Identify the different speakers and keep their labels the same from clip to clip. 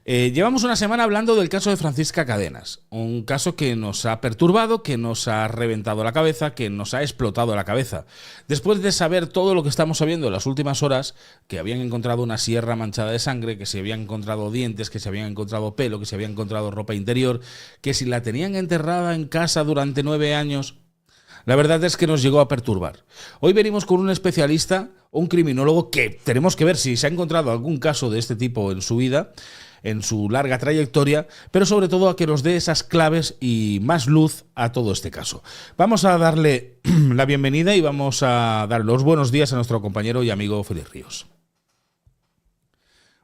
Speaker 1: Llevamos una semana hablando del caso de Francisca Cadenas, un caso que nos ha perturbado, que nos ha reventado la cabeza, que nos ha explotado la cabeza. Después de saber todo lo que estamos sabiendo en las últimas horas, que habían encontrado una sierra manchada de sangre, que se habían encontrado dientes, que se habían encontrado pelo, que se habían encontrado ropa interior, que si la tenían enterrada en casa durante 9 años... La verdad es que nos llegó a perturbar. Hoy venimos con un especialista, un criminólogo, que tenemos que ver si se ha encontrado algún caso de este tipo en su vida, en su larga trayectoria, pero sobre todo a que nos dé esas claves y más luz a todo este caso. Vamos a darle la bienvenida y vamos a dar los buenos días a nuestro compañero y amigo Félix Ríos.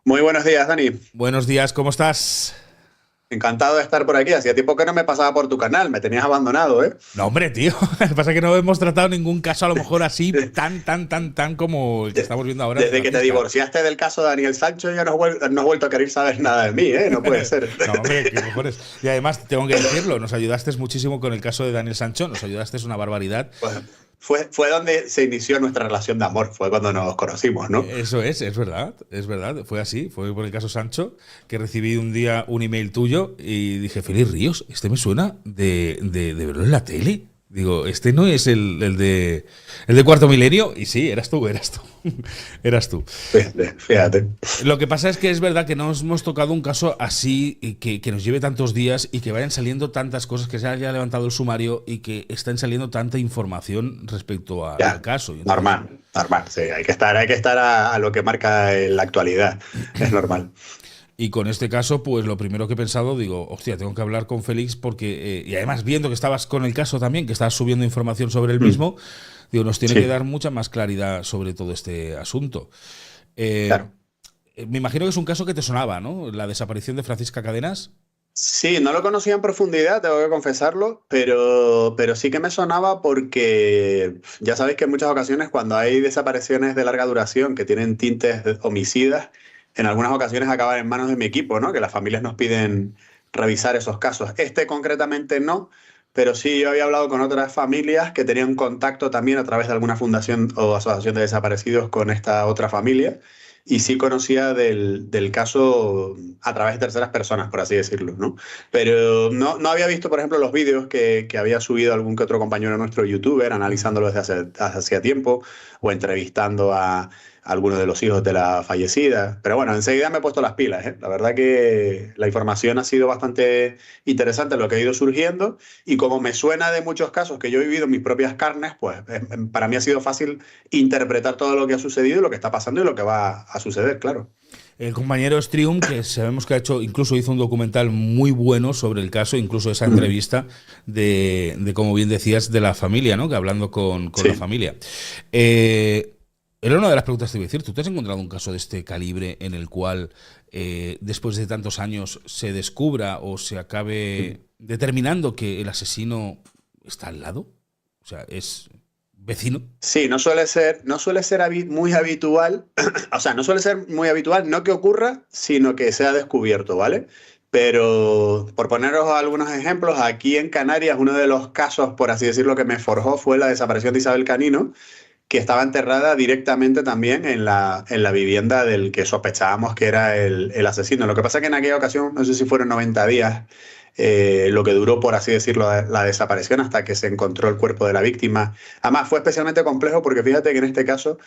Speaker 2: Muy buenos días, Dani.
Speaker 1: Buenos días, ¿cómo estás?
Speaker 2: Encantado de estar por aquí. Hacía tiempo que no me pasaba por tu canal. Me tenías abandonado, ¿eh?
Speaker 1: No, hombre, tío. Lo que pasa es que no hemos tratado ningún caso a lo mejor así tan como el que estamos viendo ahora.
Speaker 2: Desde que te divorciaste del caso de Daniel Sancho ya no has vuelto a querer saber nada de mí, ¿eh? No puede ser.
Speaker 1: No, hombre, qué cojones. Y además, tengo que decirlo, nos ayudaste muchísimo con el caso de Daniel Sancho. Nos ayudaste una barbaridad.
Speaker 2: Fue donde se inició nuestra relación de amor, fue cuando nos conocimos, ¿no?
Speaker 1: Eso es verdad, fue así, fue por el caso Sancho, que recibí un día un email tuyo y dije, Félix Ríos, este me suena de verlo en la tele. Digo, este no es el de Cuarto Milenio, y sí, eras tú. Eras tú.
Speaker 2: Fíjate.
Speaker 1: Lo que pasa es que es verdad que no hemos tocado un caso así y que nos lleve tantos días y que vayan saliendo tantas cosas, que se haya levantado el sumario y que estén saliendo tanta información respecto al caso.
Speaker 2: Entonces, normal, sí, hay que estar a lo que marca la actualidad, es normal.
Speaker 1: Y con este caso, pues lo primero que he pensado, digo, hostia, tengo que hablar con Félix porque, y además viendo que estabas con el caso también, que estabas subiendo información sobre el mismo, digo, nos tiene que dar mucha más claridad sobre todo este asunto.
Speaker 2: Claro.
Speaker 1: Me imagino que es un caso que te sonaba, ¿no? La desaparición de Francisca Cadenas.
Speaker 2: Sí, no lo conocía en profundidad, tengo que confesarlo, pero sí que me sonaba porque ya sabéis que en muchas ocasiones cuando hay desapariciones de larga duración que tienen tintes homicidas, en algunas ocasiones acaban en manos de mi equipo, ¿no? Que las familias nos piden revisar esos casos. Este concretamente no, pero sí yo había hablado con otras familias que tenían contacto también a través de alguna fundación o asociación de desaparecidos con esta otra familia. Y sí conocía del caso a través de terceras personas, por así decirlo, ¿no? Pero no había visto, por ejemplo, los vídeos que había subido algún que otro compañero nuestro youtuber, analizándolo desde hacía tiempo, o entrevistando a algunos de los hijos de la fallecida. Pero bueno, enseguida me he puesto las pilas, ¿eh? La verdad que la información ha sido bastante interesante lo que ha ido surgiendo, y como me suena de muchos casos que yo he vivido en mis propias carnes, pues para mí ha sido fácil interpretar todo lo que ha sucedido, lo que está pasando y lo que va a suceder, claro.
Speaker 1: El compañero Strium, que sabemos que incluso hizo un documental muy bueno sobre el caso, incluso esa entrevista de como bien decías, de la familia, ¿no? Que hablando con la familia. Era una de las preguntas que te iba a decir. ¿Tú te has encontrado un caso de este calibre en el cual después de tantos años se descubra o se acabe determinando que el asesino está al lado? O sea, es vecino.
Speaker 2: Sí, no suele ser muy habitual, o sea, no suele ser muy habitual, no que ocurra, sino que sea descubierto, ¿vale? Pero por poneros algunos ejemplos, aquí en Canarias uno de los casos, por así decirlo, que me forjó fue la desaparición de Isabel Canino, que estaba enterrada directamente también en la vivienda del que sospechábamos que era el asesino. Lo que pasa es que en aquella ocasión, no sé si fueron 90 días, lo que duró, por así decirlo, la desaparición hasta que se encontró el cuerpo de la víctima. Además, fue especialmente complejo porque fíjate que en este caso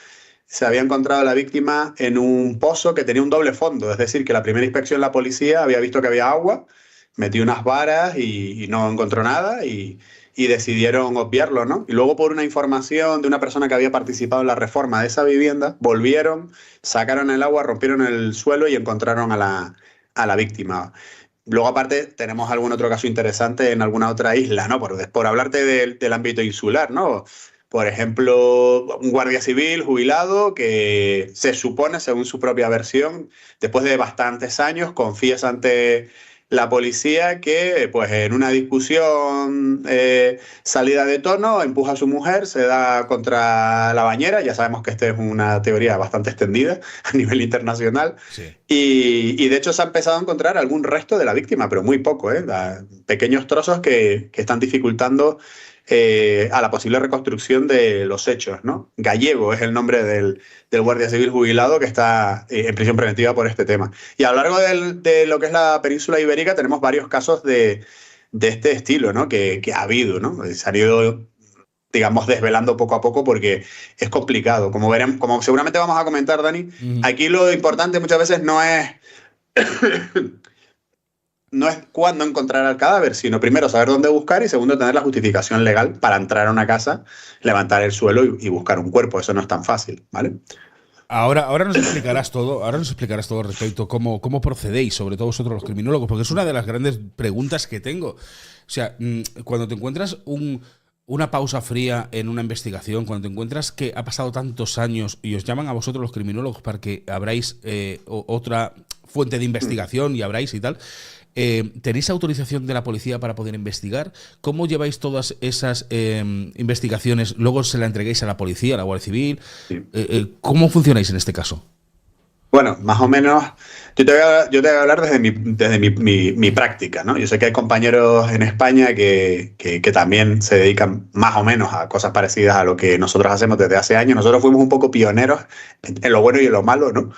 Speaker 2: se había encontrado la víctima en un pozo que tenía un doble fondo. Es decir, que la primera inspección la policía había visto que había agua, metió unas varas y no encontró nada y decidieron obviarlo, ¿no? Y luego por una información de una persona que había participado en la reforma de esa vivienda, volvieron, sacaron el agua, rompieron el suelo y encontraron a la víctima. Luego, aparte, tenemos algún otro caso interesante en alguna otra isla, ¿no? Por hablarte del ámbito insular, ¿no? Por ejemplo, un guardia civil jubilado que se supone, según su propia versión, después de bastantes años, confiesa ante la policía que, pues, en una discusión salida de tono, empuja a su mujer, se da contra la bañera. Ya sabemos que esta es una teoría bastante extendida a nivel internacional.
Speaker 1: Sí.
Speaker 2: Y de hecho se ha empezado a encontrar algún resto de la víctima, pero muy poco, ¿eh? Pequeños trozos que están dificultando a la posible reconstrucción de los hechos, ¿no? Gallego es el nombre del guardia civil jubilado que está en prisión preventiva por este tema. Y a lo largo de lo que es la península ibérica tenemos varios casos de este estilo, ¿no? Que ha habido, ¿no? Se han ido, digamos, desvelando poco a poco porque es complicado. Como veremos, como seguramente vamos a comentar, Dani, aquí lo importante muchas veces no es no es cuándo encontrar al cadáver, sino primero saber dónde buscar y segundo tener la justificación legal para entrar a una casa, levantar el suelo y buscar un cuerpo. Eso no es tan fácil, ¿vale?
Speaker 1: Ahora nos explicarás todo respecto a cómo procedéis, sobre todo vosotros los criminólogos, porque es una de las grandes preguntas que tengo. O sea, cuando te encuentras una pausa fría en una investigación, cuando te encuentras que ha pasado tantos años y os llaman a vosotros los criminólogos para que abráis otra fuente de investigación y abráis y tal, ¿tenéis autorización de la policía para poder investigar? ¿Cómo lleváis todas esas investigaciones? ¿Luego se la entreguéis a la policía, a la Guardia Civil?
Speaker 2: Sí.
Speaker 1: ¿Cómo funcionáis en este caso?
Speaker 2: Bueno, más o menos, yo te voy a hablar desde mi práctica, ¿no? Yo sé que hay compañeros en España que también se dedican más o menos a cosas parecidas a lo que nosotros hacemos desde hace años. Nosotros fuimos un poco pioneros en lo bueno y en lo malo, ¿no?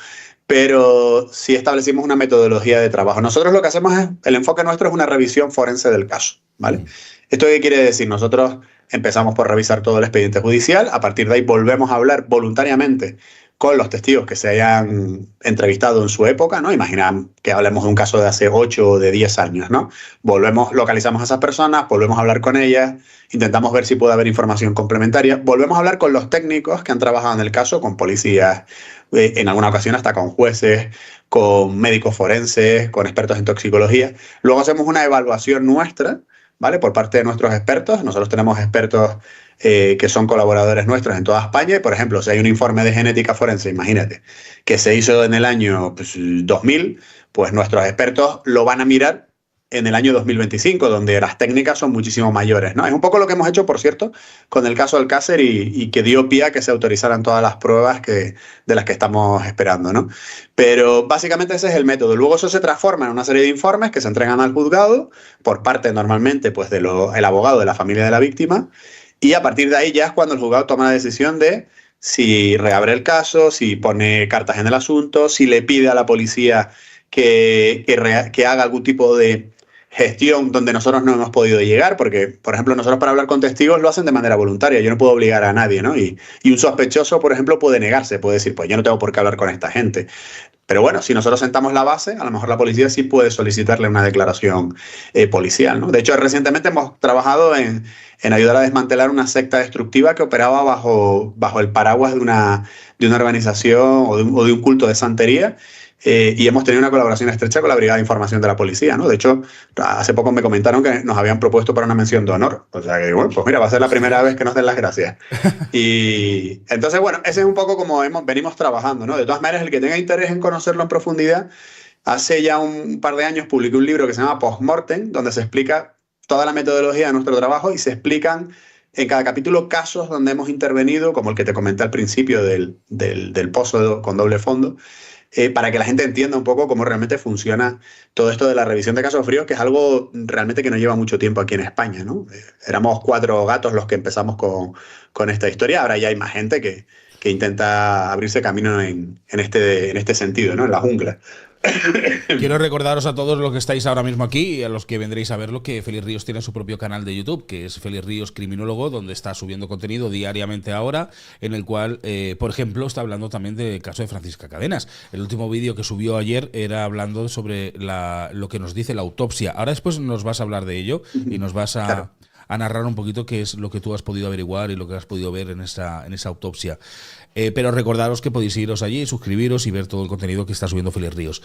Speaker 2: Pero sí establecimos una metodología de trabajo. Nosotros lo que hacemos el enfoque nuestro es una revisión forense del caso, ¿vale? ¿Esto qué quiere decir? Nosotros empezamos por revisar todo el expediente judicial, a partir de ahí volvemos a hablar voluntariamente con los testigos que se hayan entrevistado en su época, ¿no? Imagina que hablemos de un caso de hace 8 o de 10 años, ¿no? Localizamos a esas personas, volvemos a hablar con ellas, intentamos ver si puede haber información complementaria, volvemos a hablar con los técnicos que han trabajado en el caso, con policías, en alguna ocasión hasta con jueces, con médicos forenses, con expertos en toxicología. Luego hacemos una evaluación nuestra, ¿vale? Por parte de nuestros expertos. Nosotros tenemos expertos que son colaboradores nuestros en toda España. Y, por ejemplo, si hay un informe de genética forense, imagínate, que se hizo en el año 2000, pues nuestros expertos lo van a mirar en el año 2025, donde las técnicas son muchísimo mayores, ¿no? Es un poco lo que hemos hecho, por cierto, con el caso Alcácer y que dio pie a que se autorizaran todas las pruebas de las que estamos esperando, ¿no? Pero básicamente ese es el método. Luego eso se transforma en una serie de informes que se entregan al juzgado por parte normalmente pues, el abogado de la familia de la víctima, y a partir de ahí ya es cuando el juzgado toma la decisión de si reabre el caso, si pone cartas en el asunto, si le pide a la policía que haga algún tipo de gestión donde nosotros no hemos podido llegar, porque, por ejemplo, nosotros para hablar con testigos lo hacen de manera voluntaria, yo no puedo obligar a nadie, ¿no? Y un sospechoso, por ejemplo, puede negarse, puede decir, pues yo no tengo por qué hablar con esta gente. Pero bueno, si nosotros sentamos la base, a lo mejor la policía sí puede solicitarle una declaración policial, ¿no? De hecho, recientemente hemos trabajado en ayudar a desmantelar una secta destructiva que operaba bajo el paraguas de una organización o de un culto de santería. Y hemos tenido una colaboración estrecha con la Brigada de Información de la Policía, ¿no? De hecho, hace poco me comentaron que nos habían propuesto para una mención de honor. O sea que, bueno, pues mira, va a ser la primera vez que nos den las gracias. Y entonces, bueno, ese es un poco como venimos trabajando, ¿no? De todas maneras, el que tenga interés en conocerlo en profundidad, hace ya un par de años publiqué un libro que se llama Postmortem, donde se explica toda la metodología de nuestro trabajo y se explican en cada capítulo casos donde hemos intervenido, como el que te comenté al principio del pozo con doble fondo, para que la gente entienda un poco cómo realmente funciona todo esto de la revisión de casos fríos, que es algo realmente que nos lleva mucho tiempo aquí en España, ¿no? Éramos 4 gatos los que empezamos con esta historia, ahora ya hay más gente que intenta abrirse camino en este sentido, ¿no? En la jungla.
Speaker 1: Quiero recordaros a todos los que estáis ahora mismo aquí y a los que vendréis a verlo que Félix Ríos tiene su propio canal de YouTube, que es Félix Ríos Criminólogo, donde está subiendo contenido diariamente ahora, en el cual, por ejemplo, está hablando también del caso de Francisca Cadenas. El último vídeo que subió ayer era hablando sobre lo que nos dice la autopsia. Ahora después nos vas a hablar de ello y nos vas a narrar un poquito qué es lo que tú has podido averiguar y lo que has podido ver en esa autopsia. Pero recordaros que podéis iros allí, suscribiros y ver todo el contenido que está subiendo Félix Ríos.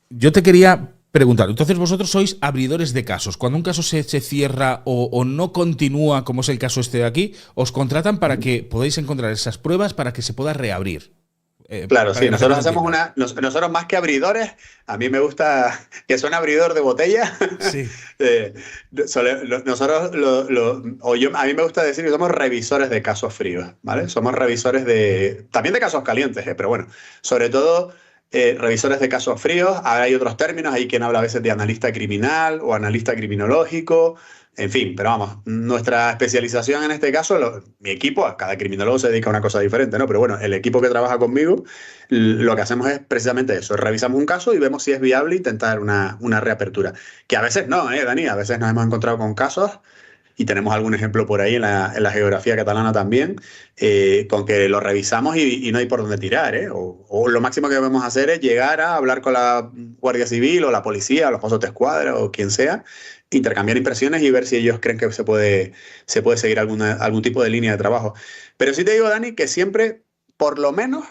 Speaker 1: Yo te quería preguntar, entonces vosotros sois abridores de casos. Cuando un caso se cierra o no continúa, como es el caso este de aquí, os contratan para que podáis encontrar esas pruebas para que se pueda reabrir.
Speaker 2: Claro, sí, nosotros hacemos nosotros más que abridores, a mí me gusta que suene abridor de botella.
Speaker 1: Sí.
Speaker 2: A mí me gusta decir que somos revisores de casos fríos, ¿vale? Somos revisores también de casos calientes, pero bueno, sobre todo revisores de casos fríos, ahora hay otros términos, hay quien habla a veces de analista criminal o analista criminológico, en fin, pero vamos, nuestra especialización en este caso, mi equipo, cada criminólogo se dedica a una cosa diferente, ¿no? Pero bueno, el equipo que trabaja conmigo, lo que hacemos es precisamente eso, revisamos un caso y vemos si es viable intentar una reapertura. Que a veces no, Dani, a veces nos hemos encontrado con casos y tenemos algún ejemplo por ahí en la geografía catalana también, con que lo revisamos y no hay por dónde tirar, ¿eh? O lo máximo que debemos hacer es llegar a hablar con la Guardia Civil o la policía, o los Mossos d'Esquadra o quien sea, intercambiar impresiones y ver si ellos creen que se puede seguir algún tipo de línea de trabajo. Pero sí te digo, Dani, que siempre, por lo menos,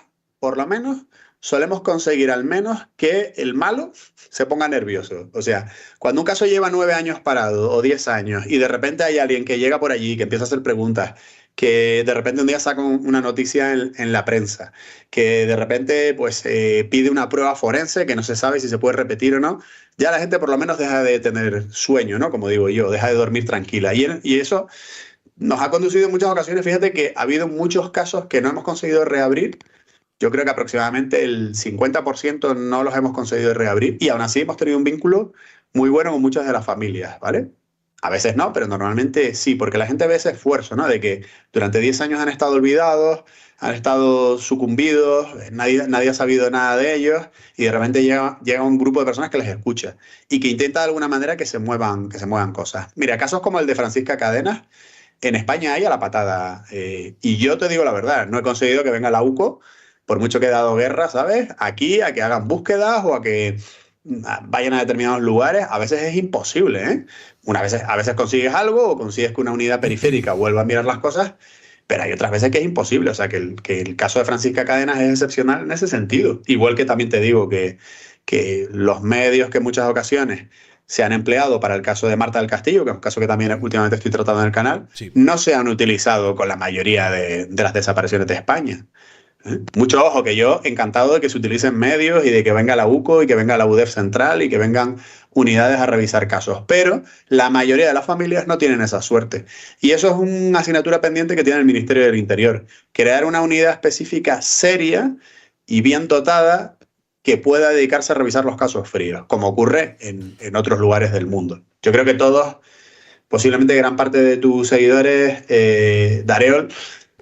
Speaker 2: solemos conseguir al menos que el malo se ponga nervioso. O sea, cuando un caso lleva 9 años parado o 10 años y de repente hay alguien que llega por allí, que empieza a hacer preguntas, que de repente un día saca una noticia en la prensa, que de repente pues pide una prueba forense que no se sabe si se puede repetir o no, ya la gente por lo menos deja de tener sueño, ¿no? Como digo yo, deja de dormir tranquila. Y eso nos ha conducido en muchas ocasiones, fíjate que ha habido muchos casos que no hemos conseguido reabrir. Yo creo que aproximadamente el 50% no los hemos conseguido reabrir y aún así hemos tenido un vínculo muy bueno con muchas de las familias, ¿vale? A veces no, pero normalmente sí, porque la gente ve ese esfuerzo, ¿no? De que durante 10 años han estado olvidados, han estado sucumbidos, nadie ha sabido nada de ellos y de repente llega un grupo de personas que les escucha y que intenta de alguna manera que se muevan cosas. Mira, casos como el de Francisca Cadenas, en España hay a la patada. Y yo te digo la verdad, no he conseguido que venga la UCO, por mucho que he dado guerra, ¿sabes? Aquí, a que hagan búsquedas o a que vayan a determinados lugares, a veces es imposible, ¿eh? A veces consigues algo o consigues que una unidad periférica vuelva a mirar las cosas, pero hay otras veces que es imposible. O sea, que el caso de Francisca Cadenas es excepcional en ese sentido. Igual que también te digo que los medios que en muchas ocasiones se han empleado para el caso de Marta del Castillo, que es un caso que también últimamente estoy tratando en el canal, sí, no se han utilizado con la mayoría de las desapariciones de España. Mucho ojo, que yo encantado de que se utilicen medios y de que venga la UCO y que venga la UDEF central y que vengan unidades a revisar casos, pero la mayoría de las familias no tienen esa suerte y eso es una asignatura pendiente que tiene el Ministerio del Interior, crear una unidad específica seria y bien dotada que pueda dedicarse a revisar los casos fríos, como ocurre en otros lugares del mundo. Yo creo que todos, posiblemente gran parte de tus seguidores, Dareol,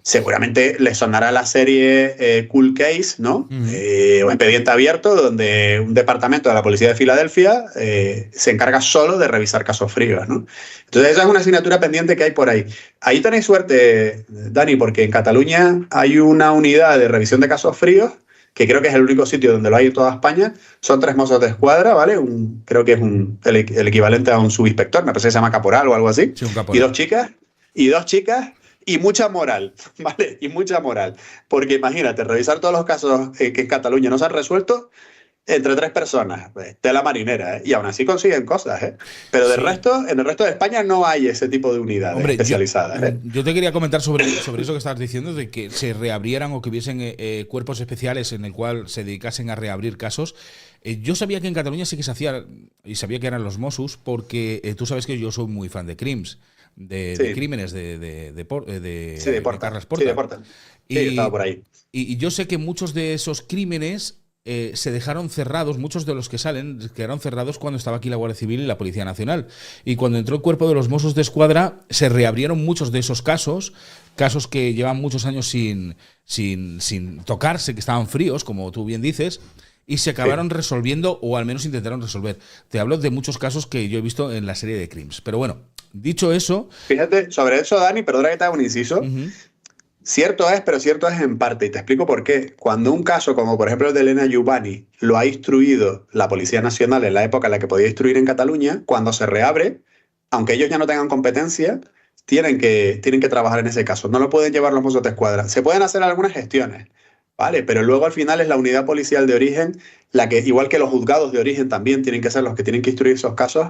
Speaker 2: seguramente les sonará la serie Cold Case, ¿no? O Expediente Abierto, donde un departamento de la Policía de Filadelfia se encarga solo de revisar casos fríos, ¿no? Entonces esa es una asignatura pendiente que hay por ahí. Ahí tenéis suerte, Dani, porque en Cataluña hay una unidad de revisión de casos fríos, que creo que es el único sitio donde lo hay en toda España. Son 3 Mossos d'Esquadra, ¿vale? Creo que es el equivalente a un subinspector, me parece que se llama caporal o algo así. Sí, un caporal. Y dos chicas. Y mucha moral, ¿vale? Y mucha moral. Porque imagínate, revisar todos los casos que en Cataluña no se han resuelto entre 3 personas, tela marinera, ¿eh? Y aún así consiguen cosas, ¿eh? Pero en el resto de España no hay ese tipo de unidades especializadas.
Speaker 1: Yo te quería comentar sobre eso que estabas diciendo, de que se reabrieran o que hubiesen cuerpos especiales en el cual se dedicasen a reabrir casos. Yo sabía que en Cataluña sí que se hacía, y sabía que eran los Mossos, porque tú sabes que yo soy muy fan de Crims. De crímenes de Carles Porta.
Speaker 2: Sí, de Porta. Sí, estaba por ahí.
Speaker 1: Y yo sé que muchos de esos crímenes se dejaron cerrados, muchos de los que salen quedaron cerrados cuando estaba aquí la Guardia Civil y la Policía Nacional. Y cuando entró el cuerpo de los Mossos d'Esquadra, se reabrieron muchos de esos casos que llevan muchos años sin tocarse, que estaban fríos, como tú bien dices, y se acabaron resolviendo, o al menos intentaron resolver. Te hablo de muchos casos que yo he visto en la serie de Crims. Pero bueno, dicho eso...
Speaker 2: Fíjate, sobre eso, Dani, perdona que te haga un inciso. Cierto es, pero cierto es en parte, y te explico por qué. Cuando un caso, como por ejemplo el de Elena Jubany, lo ha instruido la Policía Nacional en la época en la que podía instruir en Cataluña, cuando se reabre, aunque ellos ya no tengan competencia, tienen que trabajar en ese caso. No lo pueden llevar los Mossos d'Esquadra. Se pueden hacer algunas gestiones, ¿vale? Pero luego al final es la unidad policial de origen, la que, igual que los juzgados de origen también tienen que ser los que tienen que instruir esos casos,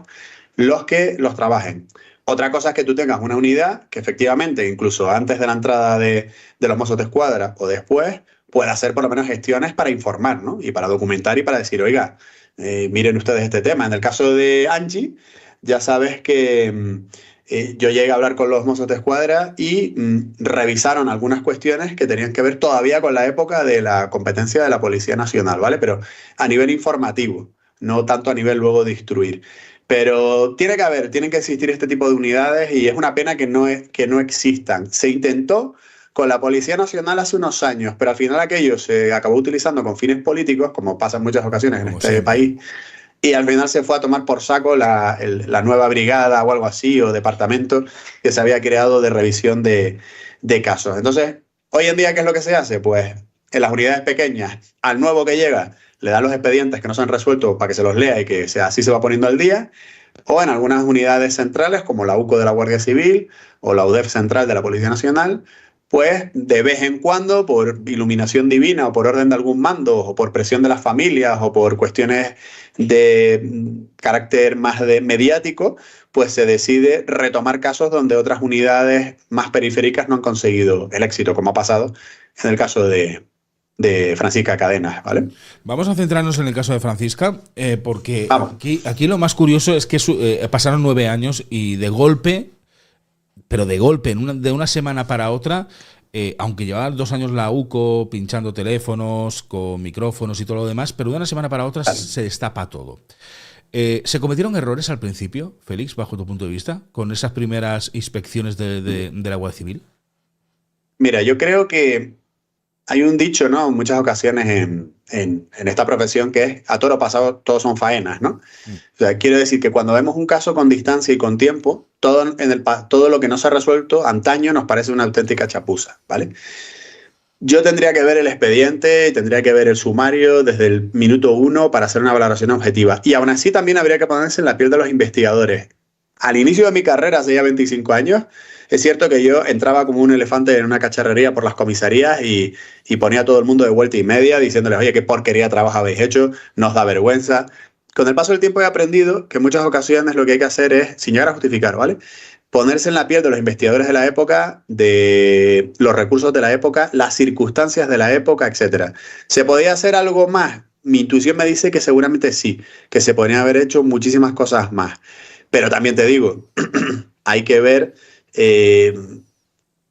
Speaker 2: los que los trabajen. Otra cosa es que tú tengas una unidad que efectivamente, incluso antes de la entrada de los Mossos d'Esquadra o después, pueda hacer por lo menos gestiones para informar, ¿no? Y para documentar y para decir, oiga, miren ustedes este tema. En el caso de Angie, ya sabes que yo llegué a hablar con los Mossos de Escuadra y revisaron algunas cuestiones que tenían que ver todavía con la época de la competencia de la Policía Nacional, ¿vale? Pero a nivel informativo, no tanto a nivel luego de instruir. Pero tienen que existir este tipo de unidades y es una pena que no existan. Se intentó con la Policía Nacional hace unos años, pero al final aquello se acabó utilizando con fines políticos, como pasa en muchas ocasiones en este país, y al final se fue a tomar por saco la nueva brigada o algo así, o departamento que se había creado de revisión de casos. Entonces, hoy en día, ¿qué es lo que se hace? Pues en las unidades pequeñas, al nuevo que llega, le dan los expedientes que no se han resuelto para que se los lea y que así se va poniendo al día, o en algunas unidades centrales, como la UCO de la Guardia Civil o la UDEF central de la Policía Nacional, pues de vez en cuando, por iluminación divina o por orden de algún mando o por presión de las familias o por cuestiones de carácter más mediático, pues se decide retomar casos donde otras unidades más periféricas no han conseguido el éxito, como ha pasado en el caso de Francisca Cadenas, ¿vale?
Speaker 1: Vamos a centrarnos en el caso de Francisca, porque aquí lo más curioso es que pasaron 9 años y de golpe, pero de golpe, de una semana para otra, aunque llevaba 2 años la UCO pinchando teléfonos, con micrófonos y todo lo demás, pero de una semana para otra se destapa todo. ¿Se cometieron errores al principio, Félix, bajo tu punto de vista, con esas primeras inspecciones de la Guardia Civil?
Speaker 2: Mira, yo creo que hay un dicho, ¿no? En muchas ocasiones en esta profesión que es a toro pasado todos son faenas, ¿no? O sea, quiero decir que cuando vemos un caso con distancia y con tiempo, todo lo que no se ha resuelto antaño nos parece una auténtica chapuza, ¿vale? Yo tendría que ver el expediente, tendría que ver el sumario desde el minuto 1 para hacer una valoración objetiva. Y aún así también habría que ponerse en la piel de los investigadores. Al inicio de mi carrera, hace ya 25 años, es cierto que yo entraba como un elefante en una cacharrería por las comisarías y ponía a todo el mundo de vuelta y media diciéndoles, oye, qué porquería de trabajo habéis hecho, nos da vergüenza. Con el paso del tiempo he aprendido que en muchas ocasiones lo que hay que hacer es, sin llegar a justificar, ¿vale? Ponerse en la piel de los investigadores de la época, de los recursos de la época, las circunstancias de la época, etc. ¿Se podía hacer algo más? Mi intuición me dice que seguramente sí, que se podrían haber hecho muchísimas cosas más. Pero también te digo, hay que ver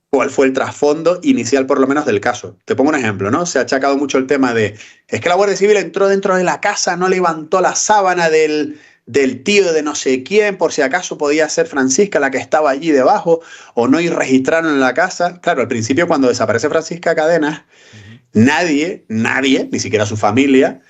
Speaker 2: cuál fue el trasfondo inicial, por lo menos, del caso. Te pongo un ejemplo, ¿no? Se ha achacado mucho el tema de, es que la Guardia Civil entró dentro de la casa, no levantó la sábana del tío de no sé quién, por si acaso podía ser Francisca la que estaba allí debajo, o no, y registraron en la casa. Claro, al principio, cuando desaparece Francisca Cadenas, nadie, ni siquiera su familia,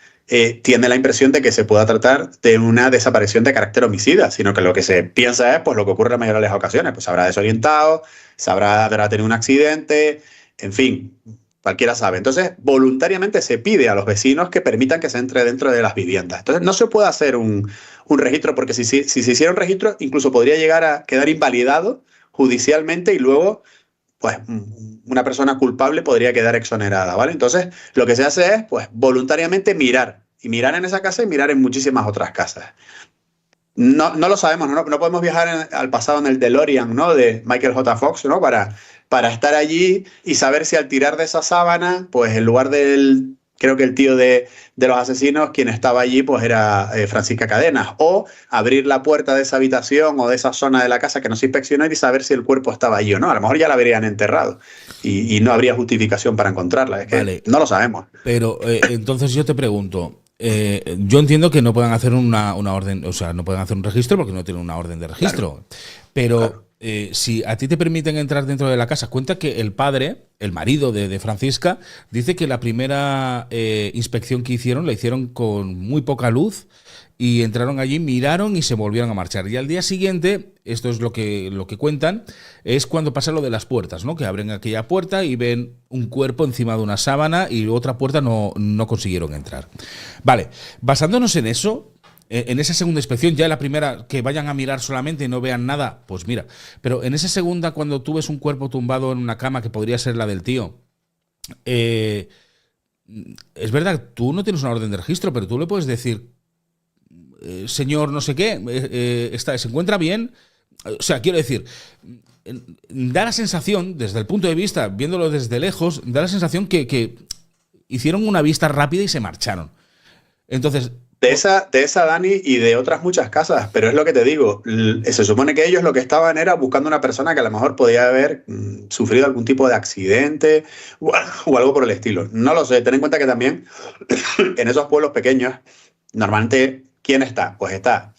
Speaker 2: tiene la impresión de que se pueda tratar de una desaparición de carácter homicida, sino que lo que se piensa es pues lo que ocurre en la mayoría de las ocasiones, pues se habrá desorientado, habrá tenido un accidente, en fin, cualquiera sabe. Entonces, voluntariamente se pide a los vecinos que permitan que se entre dentro de las viviendas. Entonces, no se puede hacer un registro, porque si se hiciera un registro, incluso podría llegar a quedar invalidado judicialmente y luego pues una persona culpable podría quedar exonerada, ¿vale? Entonces, lo que se hace es, pues, voluntariamente mirar. Y mirar en esa casa y mirar en muchísimas otras casas. No lo sabemos, no podemos viajar al pasado en el DeLorean, ¿no? De Michael J. Fox, ¿no? Para estar allí y saber si al tirar de esa sábana, pues en lugar creo que el tío de los asesinos, quien estaba allí, pues era Francisca Cadenas. O abrir la puerta de esa habitación o de esa zona de la casa que no se inspeccionó y saber si el cuerpo estaba allí o no. A lo mejor ya la habrían enterrado y no habría justificación para encontrarla. Es que vale, no lo sabemos.
Speaker 1: Pero entonces yo te pregunto, yo entiendo que no puedan hacer una orden, o sea, no pueden hacer un registro porque no tienen una orden de registro. Claro. Pero claro, si a ti te permiten entrar dentro de la casa, cuenta que el padre, el marido de Francisca, dice que la primera inspección que hicieron la hicieron con muy poca luz y entraron allí, miraron y se volvieron a marchar. Y al día siguiente, esto es lo que cuentan, es cuando pasa lo de las puertas, ¿no? Que abren aquella puerta y ven un cuerpo encima de una sábana y otra puerta no consiguieron entrar. Vale, basándonos en eso, en esa segunda inspección, ya en la primera, que vayan a mirar solamente y no vean nada, pues mira. Pero en esa segunda, cuando tú ves un cuerpo tumbado en una cama, que podría ser la del tío, es verdad, tú no tienes una orden de registro, pero tú le puedes decir, señor no sé qué, se encuentra bien. O sea, quiero decir, da la sensación, desde el punto de vista, viéndolo desde lejos, da la sensación que hicieron una vista rápida y se marcharon. Entonces,
Speaker 2: De esa, Dani, y de otras muchas casas, pero es lo que te digo, se supone que ellos lo que estaban era buscando una persona que a lo mejor podía haber sufrido algún tipo de accidente o algo por el estilo. No lo sé, ten en cuenta que también en esos pueblos pequeños, normalmente, ¿quién está? Pues está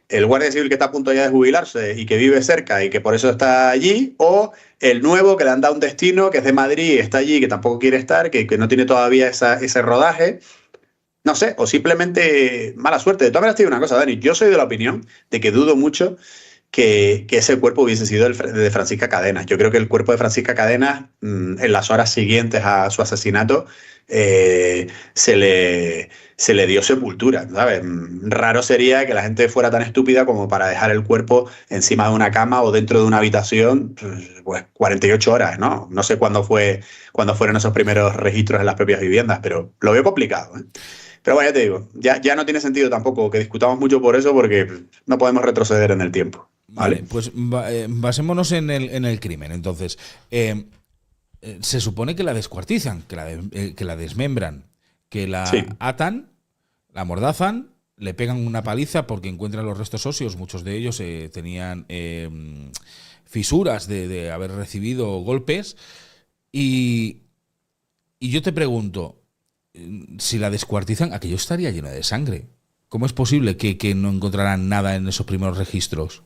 Speaker 2: el guardia civil que está a punto ya de jubilarse y que vive cerca y que por eso está allí, o el nuevo que le han dado un destino, que es de Madrid, está allí, que tampoco quiere estar, que no tiene todavía ese rodaje. No sé, o simplemente mala suerte. De todas maneras, te digo una cosa, Dani. Yo soy de la opinión de que dudo mucho que ese cuerpo hubiese sido el de Francisca Cadenas. Yo creo que el cuerpo de Francisca Cadenas, en las horas siguientes a su asesinato, eh, se le, se le dio sepultura, ¿sabes? Raro sería que la gente fuera tan estúpida como para dejar el cuerpo encima de una cama o dentro de una habitación, pues 48 horas, ¿no? No sé cuándo fueron esos primeros registros en las propias viviendas, pero lo veo complicado, ¿eh? Pero bueno, ya te digo, ya no tiene sentido tampoco que discutamos mucho por eso porque no podemos retroceder en el tiempo.
Speaker 1: Vale,
Speaker 2: ¿Vale?
Speaker 1: pues basémonos en el crimen. Entonces, se supone que la descuartizan, que la desmembran, que la
Speaker 2: Sí.
Speaker 1: atan, la amordazan, le pegan una paliza porque encuentran los restos óseos. Muchos de ellos tenían fisuras de haber recibido golpes. Y, y yo te pregunto, si la descuartizan, aquello estaría lleno de sangre. ¿Cómo es posible que no encontraran nada en esos primeros registros?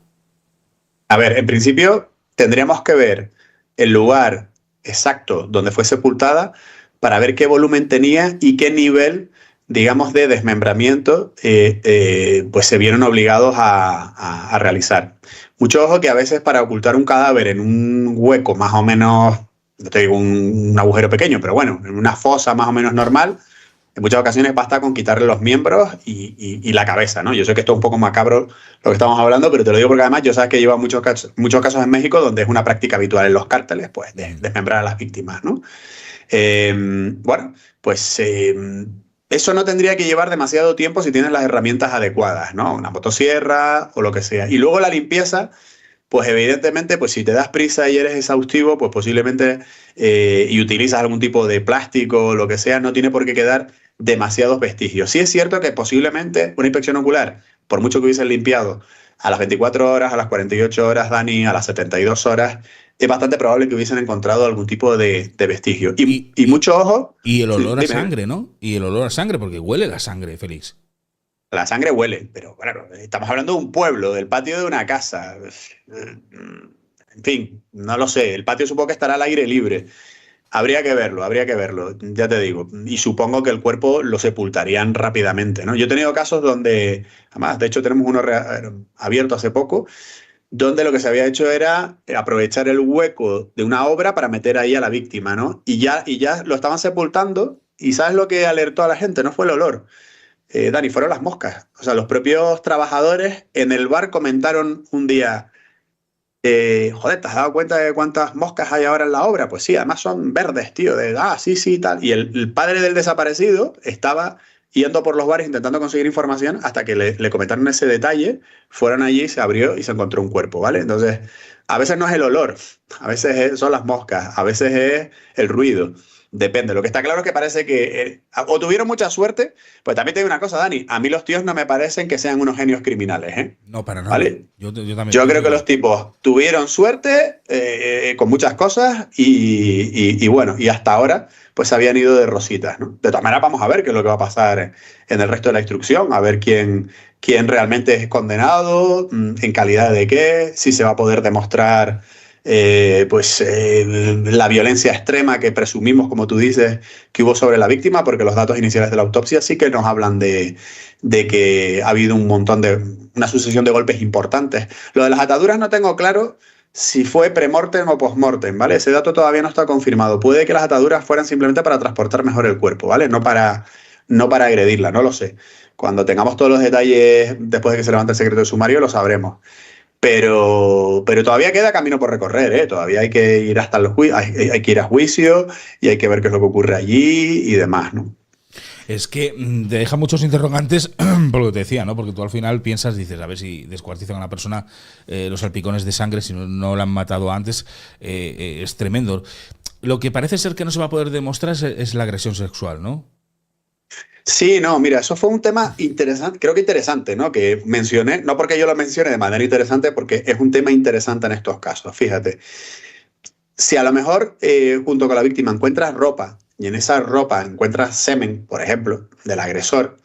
Speaker 2: A ver, en principio tendríamos que ver el lugar exacto donde fue sepultada para ver qué volumen tenía y qué nivel, digamos, de desmembramiento pues se vieron obligados a realizar. Mucho ojo que a veces para ocultar un cadáver en un hueco más o menos, no te digo un agujero pequeño, pero bueno, en una fosa más o menos normal, en muchas ocasiones basta con quitarle los miembros y la cabeza, ¿no? Yo sé que esto es un poco macabro lo que estamos hablando, pero te lo digo porque además yo sé que lleva muchos casos en México donde es una práctica habitual en los cárteles, pues, de
Speaker 1: Mm.
Speaker 2: desmembrar a las víctimas, ¿no? Eh, bueno, pues eso no tendría que llevar demasiado tiempo si tienes las herramientas adecuadas, ¿no? Una motosierra o lo que sea. Y luego la limpieza, pues evidentemente, pues si te das prisa y eres exhaustivo, pues posiblemente y utilizas algún tipo de plástico o lo que sea, no tiene por qué quedar demasiados vestigios. Sí es cierto que posiblemente una inspección ocular, por mucho que hubiesen limpiado a las 24 horas, a las 48 horas, Dani, a las 72 horas, es bastante probable que hubiesen encontrado algún tipo de vestigio.
Speaker 1: Y,
Speaker 2: Y
Speaker 1: y,
Speaker 2: mucho ojo,
Speaker 1: y el olor a
Speaker 2: dime, dime.
Speaker 1: sangre, ¿no? Y el olor a sangre, porque huele la sangre, Félix.
Speaker 2: La sangre huele, pero bueno, estamos hablando de un pueblo, del patio de una casa. En fin, no lo sé. El patio supongo que estará al aire libre. Habría que verlo, ya te digo. Y supongo que el cuerpo lo sepultarían rápidamente, ¿no? Yo he tenido casos donde, además, de hecho tenemos uno abierto hace poco, donde lo que se había hecho era aprovechar el hueco de una obra para meter ahí a la víctima, ¿no? Y ya lo estaban sepultando y ¿sabes lo que alertó a la gente? No fue el olor. Dani, fueron las moscas. O sea, los propios trabajadores en el bar comentaron un día, joder, ¿te has dado cuenta de cuántas moscas hay ahora en la obra? Pues sí, además son verdes, tío, sí, sí, tal. Y el padre del desaparecido estaba yendo por los bares intentando conseguir información hasta que le comentaron ese detalle, fueron allí, se abrió y se encontró un cuerpo, ¿vale? Entonces, a veces no es el olor, a veces son las moscas, a veces es el ruido. Depende. Lo que está claro es que parece que o tuvieron mucha suerte, pues también te digo una cosa, Dani, a mí los tíos no me parecen que sean unos genios criminales, ¿eh?
Speaker 1: No, para nada.
Speaker 2: ¿Vale?
Speaker 1: Yo también
Speaker 2: Yo
Speaker 1: pienso
Speaker 2: creo que los
Speaker 1: igual.
Speaker 2: tipos tuvieron suerte con muchas cosas y bueno, y hasta ahora pues se habían ido de rositas, ¿no? De todas maneras vamos a ver qué es lo que va a pasar en el resto de la instrucción, a ver quién realmente es condenado, en calidad de qué, si se va a poder demostrar la violencia extrema que presumimos, como tú dices, que hubo sobre la víctima, porque los datos iniciales de la autopsia sí que nos hablan de que ha habido una sucesión de golpes importantes. Lo de las ataduras no tengo claro si fue premortem o postmortem, ¿vale? Ese dato todavía no está confirmado. Puede que las ataduras fueran simplemente para transportar mejor el cuerpo, ¿vale? No para agredirla, no lo sé. Cuando tengamos todos los detalles después de que se levante el secreto de sumario, lo sabremos. Pero todavía queda camino por recorrer, ¿eh? Todavía hay que ir hasta hay que ir a juicio y hay que ver qué es lo que ocurre allí y demás, ¿no?
Speaker 1: Es que te deja muchos interrogantes por lo que te decía, ¿no? Porque tú al final piensas, dices, a ver si descuartizan a una persona, los salpicones de sangre, si no la han matado antes, es tremendo. Lo que parece ser que no se va a poder demostrar es la agresión sexual, ¿no?
Speaker 2: Sí, no, mira, eso fue un tema interesante, creo que interesante, ¿no? Que mencioné, no porque yo lo mencione de manera interesante, porque es un tema interesante en estos casos. Fíjate, si a lo mejor junto con la víctima encuentras ropa y en esa ropa encuentras semen, por ejemplo, del agresor,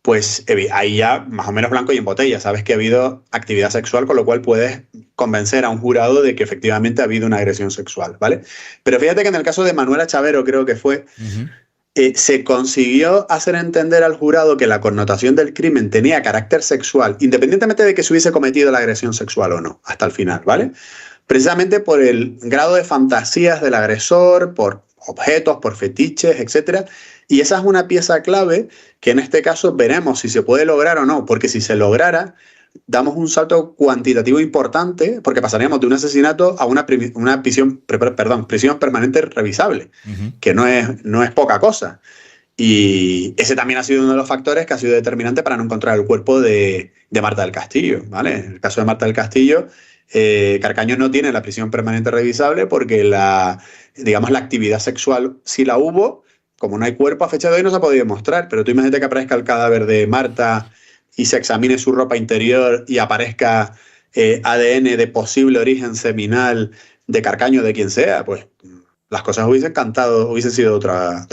Speaker 2: pues ahí ya más o menos blanco y en botella, sabes que ha habido actividad sexual, con lo cual puedes convencer a un jurado de que efectivamente ha habido una agresión sexual, ¿vale? Pero fíjate que en el caso de Manuela Chavero, creo que fue,
Speaker 1: Ujú.
Speaker 2: se consiguió hacer entender al jurado que la connotación del crimen tenía carácter sexual, independientemente de que se hubiese cometido la agresión sexual o no, hasta el final, ¿vale? Precisamente por el grado de fantasías del agresor, por objetos, por fetiches, etcétera. Y esa es una pieza clave que en este caso veremos si se puede lograr o no, porque si se lograra, damos un salto cuantitativo importante, porque pasaríamos de un asesinato a una prisión permanente revisable,
Speaker 1: Ujú.
Speaker 2: que no es poca cosa. Y ese también ha sido uno de los factores que ha sido determinante para no encontrar el cuerpo de Marta del Castillo, ¿vale? En el caso de Marta del Castillo, Carcaño no tiene la prisión permanente revisable porque digamos, la actividad sexual sí la hubo. Como no hay cuerpo a fecha de hoy no se ha podido demostrar, pero tú imagínate que aparezca el cadáver de Marta y se examine su ropa interior y aparezca ADN de posible origen seminal de Carcaño, de quien sea, pues las cosas hubiesen sido de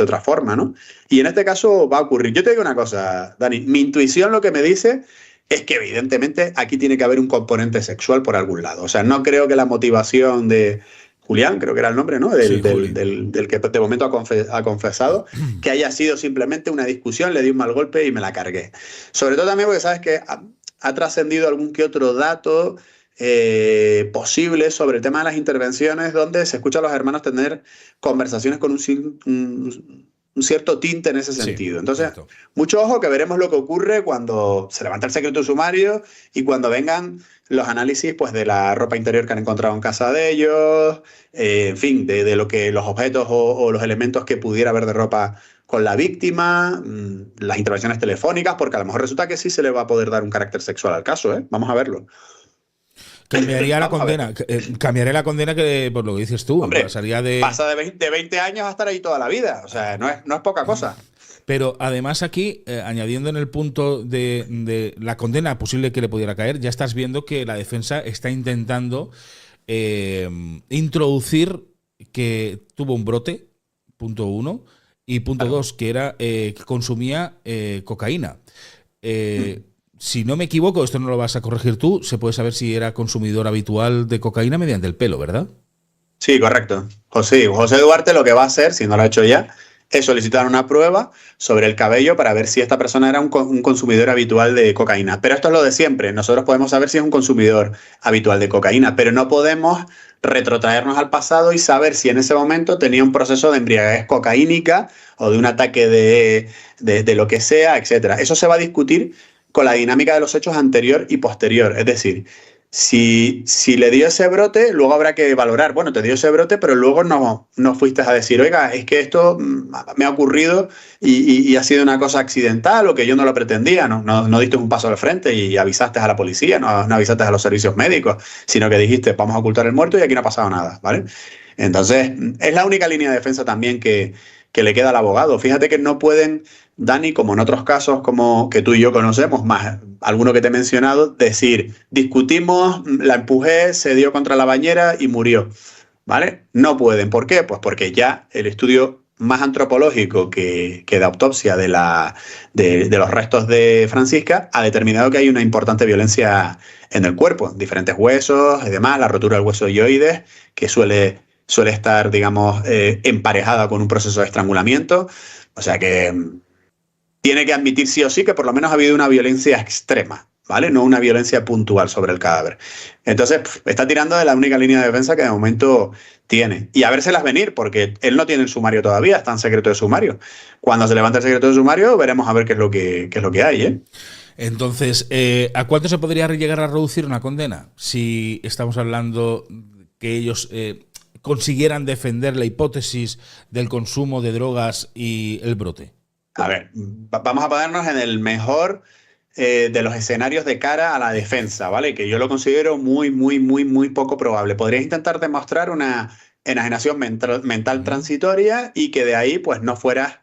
Speaker 2: otra forma, ¿no? Y en este caso va a ocurrir. Yo te digo una cosa, Dani, mi intuición lo que me dice es que evidentemente aquí tiene que haber un componente sexual por algún lado. O sea, no creo que la motivación de Julián, creo que era el nombre, ¿no?
Speaker 1: Sí, Juli.
Speaker 2: Del que de momento ha confesado, que haya sido simplemente una discusión, le di un mal golpe y me la cargué. Sobre todo también porque sabes que ha trascendido algún que otro dato posible sobre el tema de las intervenciones, donde se escucha a los hermanos tener conversaciones con un cierto tinte en ese
Speaker 1: Sí,
Speaker 2: sentido. Entonces,
Speaker 1: cierto.
Speaker 2: mucho ojo que veremos lo que ocurre cuando se levanta el secreto sumario y cuando vengan los análisis pues, de la ropa interior que han encontrado en casa de ellos, en fin, de lo que los objetos o los elementos que pudiera haber de ropa con la víctima, las intervenciones telefónicas, porque a lo mejor resulta que sí se le va a poder dar un carácter sexual al caso, ¿eh? Vamos a verlo.
Speaker 1: Cambiaría la
Speaker 2: Vamos a
Speaker 1: condena.
Speaker 2: verlo.
Speaker 1: Cambiaría la condena que, por lo que dices tú,
Speaker 2: Hombre,
Speaker 1: pasaría de.
Speaker 2: pasa de 20 años a estar ahí toda la vida. O sea, no es poca cosa.
Speaker 1: Pero además aquí, añadiendo en el punto de la condena posible que le pudiera caer, ya estás viendo que la defensa está intentando introducir que tuvo un brote, punto uno, y punto
Speaker 2: Claro.
Speaker 1: dos, que era que consumía cocaína.
Speaker 2: Mm.
Speaker 1: Eh, si no me equivoco, esto no lo vas a corregir tú, se puede saber si era consumidor habitual de cocaína mediante el pelo, ¿verdad?
Speaker 2: Sí, correcto. José Duarte lo que va a hacer, si no lo ha hecho ya, es solicitar una prueba sobre el cabello para ver si esta persona era un consumidor habitual de cocaína. Pero esto es lo de siempre. Nosotros podemos saber si es un consumidor habitual de cocaína, pero no podemos retrotraernos al pasado y saber si en ese momento tenía un proceso de embriaguez cocaínica o de un ataque de lo que sea, etcétera. Eso se va a discutir con la dinámica de los hechos anterior y posterior. Es decir, si le dio ese brote, luego habrá que valorar, bueno, te dio ese brote, pero luego no fuiste a decir, oiga, es que esto me ha ocurrido y ha sido una cosa accidental o que yo no lo pretendía, no diste un paso al frente y avisaste a la policía, no avisaste a los servicios médicos, sino que dijiste, vamos a ocultar el muerto y aquí no ha pasado nada, ¿vale? Entonces, es la única línea de defensa también que le queda al abogado. Fíjate que no pueden, Dani, como en otros casos como que tú y yo conocemos, más alguno que te he mencionado, decir, discutimos, la empujé, se dio contra la bañera y murió, ¿vale? No pueden. ¿Por qué? Pues porque ya el estudio más antropológico que de autopsia de los restos de Francisca ha determinado que hay una importante violencia en el cuerpo, diferentes huesos y demás, la rotura del hueso hioides, que suele estar, digamos, emparejada con un proceso de estrangulamiento. O sea que tiene que admitir sí o sí que por lo menos ha habido una violencia extrema, ¿vale? No una violencia puntual sobre el cadáver. Entonces, está tirando de la única línea de defensa que de momento tiene. Y a vérselas venir, porque él no tiene el sumario todavía, está en secreto de sumario. Cuando se levante el secreto de sumario, veremos a ver qué es lo que hay, ¿eh?
Speaker 1: Entonces, ¿a cuánto se podría llegar a reducir una condena? Si estamos hablando que ellos consiguieran defender la hipótesis del consumo de drogas y el brote.
Speaker 2: A ver, vamos a ponernos en el mejor de los escenarios de cara a la defensa, ¿vale? Que yo lo considero muy, muy, muy, muy poco probable. Podrías intentar demostrar una enajenación mental transitoria y que de ahí, pues, no fueras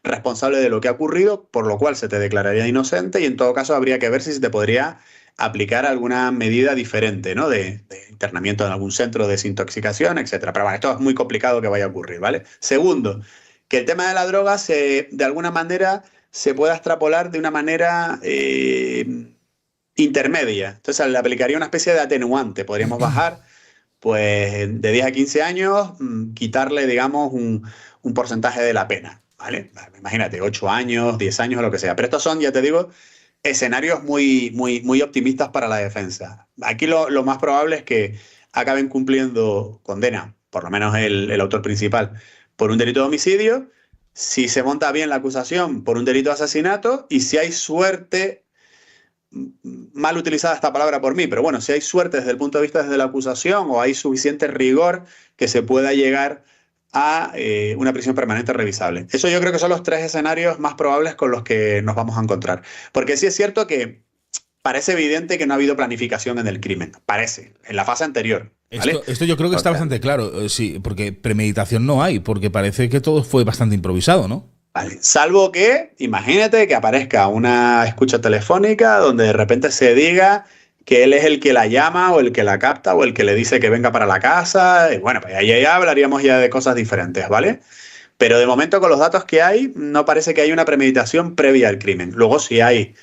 Speaker 2: responsable de lo que ha ocurrido, por lo cual se te declararía inocente y en todo caso habría que ver si se te podría aplicar alguna medida diferente, ¿no? De internamiento en algún centro de desintoxicación, etcétera. Pero bueno, esto es muy complicado que vaya a ocurrir, ¿vale? Segundo, que el tema de la droga de alguna manera se pueda extrapolar de una manera intermedia. Entonces le aplicaría una especie de atenuante. Podríamos bajar pues de 10 a 15 años, quitarle, digamos, un porcentaje de la pena, ¿vale? Imagínate, 8 años, 10 años o lo que sea. Pero estos son, ya te digo, escenarios muy, muy, muy optimistas para la defensa. Aquí lo más probable es que acaben cumpliendo condena, por lo menos el autor principal, por un delito de homicidio, si se monta bien la acusación por un delito de asesinato y si hay suerte, mal utilizada esta palabra por mí, pero bueno, si hay suerte desde el punto de vista de la acusación o hay suficiente rigor que se pueda llegar a una prisión permanente revisable. Eso yo creo que son los 3 escenarios más probables con los que nos vamos a encontrar. Porque sí es cierto que parece evidente que no ha habido planificación en el crimen. Parece, en la fase anterior. ¿Vale?
Speaker 1: Esto yo creo que está bastante claro, sí, porque premeditación no hay, porque parece que todo fue bastante improvisado, ¿no?
Speaker 2: Vale. Salvo que, imagínate que aparezca una escucha telefónica donde de repente se diga que él es el que la llama o el que la capta o el que le dice que venga para la casa. Y bueno, pues ahí ya hablaríamos ya de cosas diferentes, ¿vale? Pero de momento con los datos que hay, no parece que haya una premeditación previa al crimen. Luego sí hay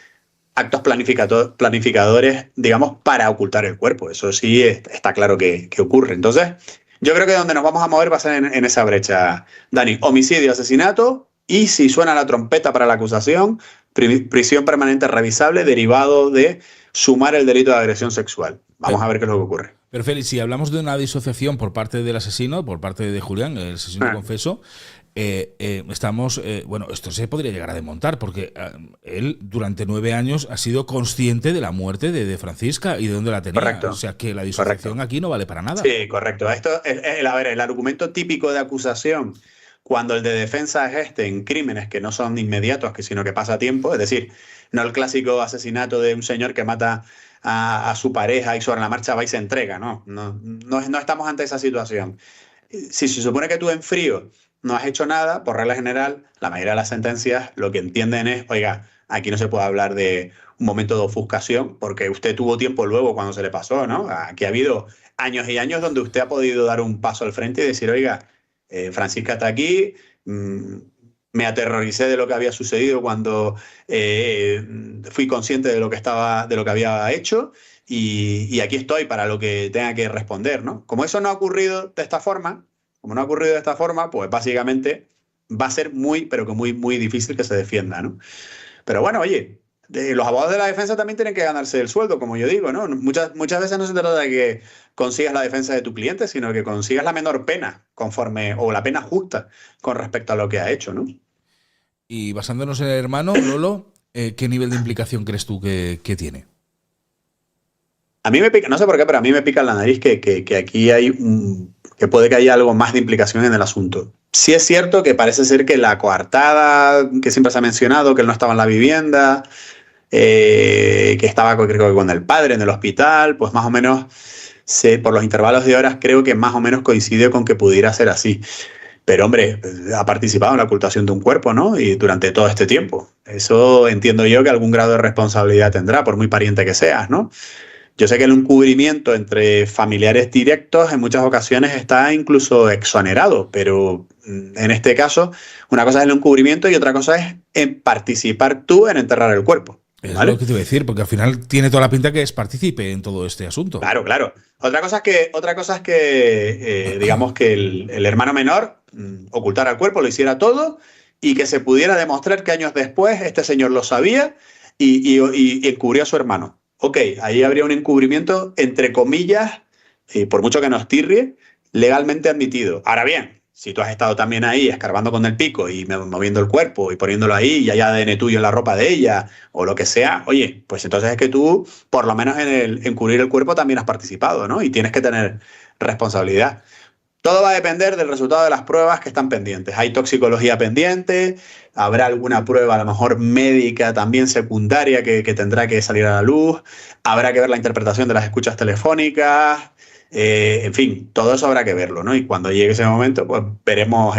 Speaker 2: actos planificadores, digamos, para ocultar el cuerpo. Eso sí está claro que ocurre. Entonces, yo creo que donde nos vamos a mover va a ser en esa brecha, Dani. Homicidio, asesinato. Y si suena la trompeta para la acusación, prisión permanente revisable derivado de sumar el delito de agresión sexual. Vamos a ver qué es lo que ocurre.
Speaker 1: Pero Félix, si hablamos de una disociación por parte del asesino, por parte de Julián, el asesino confeso, estamos, bueno, esto se podría llegar a desmontar porque él durante 9 años ha sido consciente de la muerte de Francisca y de dónde la tenía.
Speaker 2: Correcto.
Speaker 1: O sea que la disociación aquí no vale para nada.
Speaker 2: Sí, correcto. Esto a ver, el argumento típico de acusación cuando el de defensa es en crímenes que no son inmediatos, sino que pasa tiempo, es decir, no el clásico asesinato de un señor que mata a su pareja y sobre la marcha va y se entrega, no estamos ante esa situación. Si se supone que tú en frío no has hecho nada, por regla general, la mayoría de las sentencias lo que entienden es, oiga, aquí no se puede hablar de un momento de ofuscación porque usted tuvo tiempo luego cuando se le pasó, ¿no? Aquí ha habido años y años donde usted ha podido dar un paso al frente y decir, oiga, Francisca está aquí, me aterroricé de lo que había sucedido cuando fui consciente de lo que había hecho y aquí estoy para lo que tenga que responder, ¿no? Como eso no ha ocurrido de esta forma, pues básicamente va a ser muy, pero que muy, muy difícil que se defienda, ¿no? Pero bueno, oye, los abogados de la defensa también tienen que ganarse el sueldo, como yo digo, ¿no? Muchas veces no se trata de que consigas la defensa de tu cliente, sino que consigas la menor pena o la pena justa con respecto a lo que ha hecho, ¿no?
Speaker 1: Y basándonos en el hermano, Lolo, ¿qué nivel de implicación crees tú que tiene?
Speaker 2: A mí me pica, no sé por qué, pero a mí me pica en la nariz que aquí hay que puede que haya algo más de implicación en el asunto. Sí es cierto que parece ser que la coartada, que siempre se ha mencionado, que él no estaba en la vivienda, que estaba creo que con el padre en el hospital, pues más o menos, por los intervalos de horas, creo que más o menos coincide con que pudiera ser así. Pero, hombre, ha participado en la ocultación de un cuerpo, ¿no? Y durante todo este tiempo. Eso entiendo yo que algún grado de responsabilidad tendrá, por muy pariente que seas, ¿no? Yo sé que el encubrimiento entre familiares directos en muchas ocasiones está incluso exonerado, pero en este caso una cosa es el encubrimiento y otra cosa es participar tú en enterrar el cuerpo. ¿Vale?
Speaker 1: Es lo que te iba a decir, porque al final tiene toda la pinta que es partícipe en todo este asunto.
Speaker 2: Claro, claro. Otra cosa es que digamos que el hermano menor ocultara el cuerpo, lo hiciera todo y que se pudiera demostrar que años después este señor lo sabía y encubrió a su hermano. Ok, ahí habría un encubrimiento, entre comillas, por mucho que nos tirrie, legalmente admitido. Ahora bien, si tú has estado también ahí escarbando con el pico y moviendo el cuerpo y poniéndolo ahí y hay ADN tuyo en la ropa de ella o lo que sea, oye, pues entonces es que tú, por lo menos en el encubrir el cuerpo, también has participado, ¿no? Y tienes que tener responsabilidad. Todo va a depender del resultado de las pruebas que están pendientes. Hay toxicología pendiente, habrá alguna prueba a lo mejor médica también secundaria que tendrá que salir a la luz, habrá que ver la interpretación de las escuchas telefónicas, En fin, todo eso habrá que verlo, ¿no? Y cuando llegue ese momento, pues veremos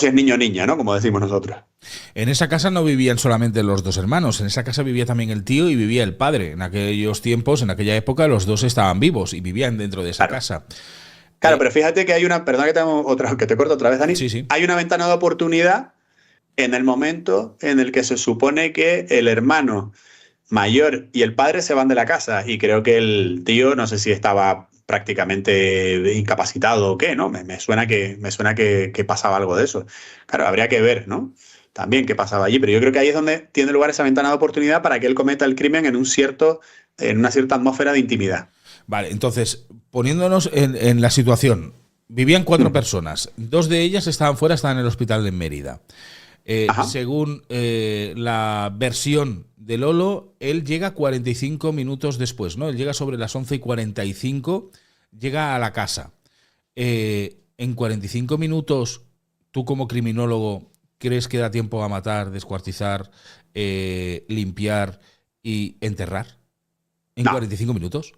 Speaker 2: si es niño o niña, ¿no? Como decimos nosotros.
Speaker 1: En esa casa no vivían solamente los dos hermanos, en esa casa vivía también el tío y vivía el padre. En aquellos tiempos, en aquella época, los dos estaban vivos y vivían dentro de esa
Speaker 2: Claro.
Speaker 1: casa.
Speaker 2: Claro, pero fíjate que hay una, perdón que que te corto otra vez, Dani.
Speaker 1: Sí, sí.
Speaker 2: Hay una ventana de oportunidad en el momento en el que se supone que el hermano mayor y el padre se van de la casa y creo que el tío, no sé si estaba prácticamente incapacitado o qué, ¿no? Me suena que pasaba algo de eso. Claro, habría que ver, ¿no? También qué pasaba allí, pero yo creo que ahí es donde tiene lugar esa ventana de oportunidad para que él cometa el crimen en una cierta atmósfera de intimidad.
Speaker 1: Vale, entonces, poniéndonos en la situación, vivían 4 personas, 2 de ellas estaban fuera, estaban en el hospital de Mérida.
Speaker 2: Ajá.
Speaker 1: Según la versión de Lolo, él llega 45 minutos después, ¿no? Él llega sobre las 11:45, llega a la casa. En 45 minutos, tú como criminólogo, ¿crees que da tiempo a matar, descuartizar, limpiar y enterrar? ¿En
Speaker 2: No,
Speaker 1: 45 minutos?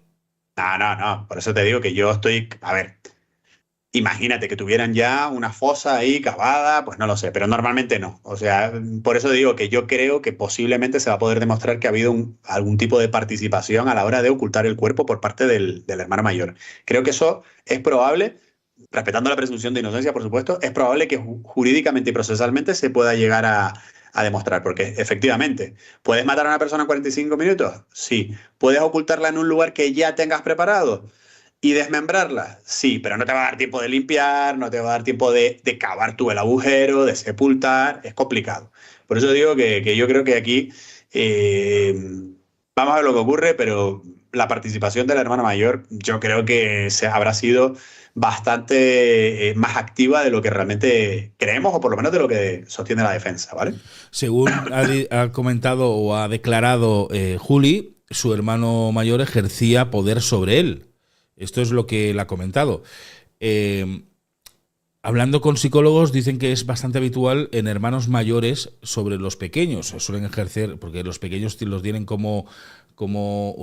Speaker 2: no. Por eso te digo que yo estoy. A ver, imagínate que tuvieran ya una fosa ahí cavada, pues no lo sé, pero normalmente no. O sea, por eso digo que yo creo que posiblemente se va a poder demostrar que ha habido algún tipo de participación a la hora de ocultar el cuerpo por parte del hermano mayor. Creo que eso es probable, respetando la presunción de inocencia, por supuesto, es probable que jurídicamente y procesalmente se pueda llegar a demostrar, porque efectivamente, ¿puedes matar a una persona en 45 minutos? Sí. ¿Puedes ocultarla en un lugar que ya tengas preparado? ¿Y desmembrarla? Sí, pero no te va a dar tiempo de limpiar, no te va a dar tiempo de cavar tú el agujero, de sepultar, es complicado. Por eso digo que yo creo que aquí eh, vamos a ver lo que ocurre, pero la participación del hermano mayor yo creo que habrá sido bastante más activa de lo que realmente creemos, o por lo menos de lo que sostiene la defensa, ¿vale?
Speaker 1: Según ha comentado o ha declarado Juli, su hermano mayor ejercía poder sobre él. Esto es lo que él ha comentado. Hablando con psicólogos, dicen que es bastante habitual en hermanos mayores sobre los pequeños. Suelen ejercer, porque los pequeños los tienen como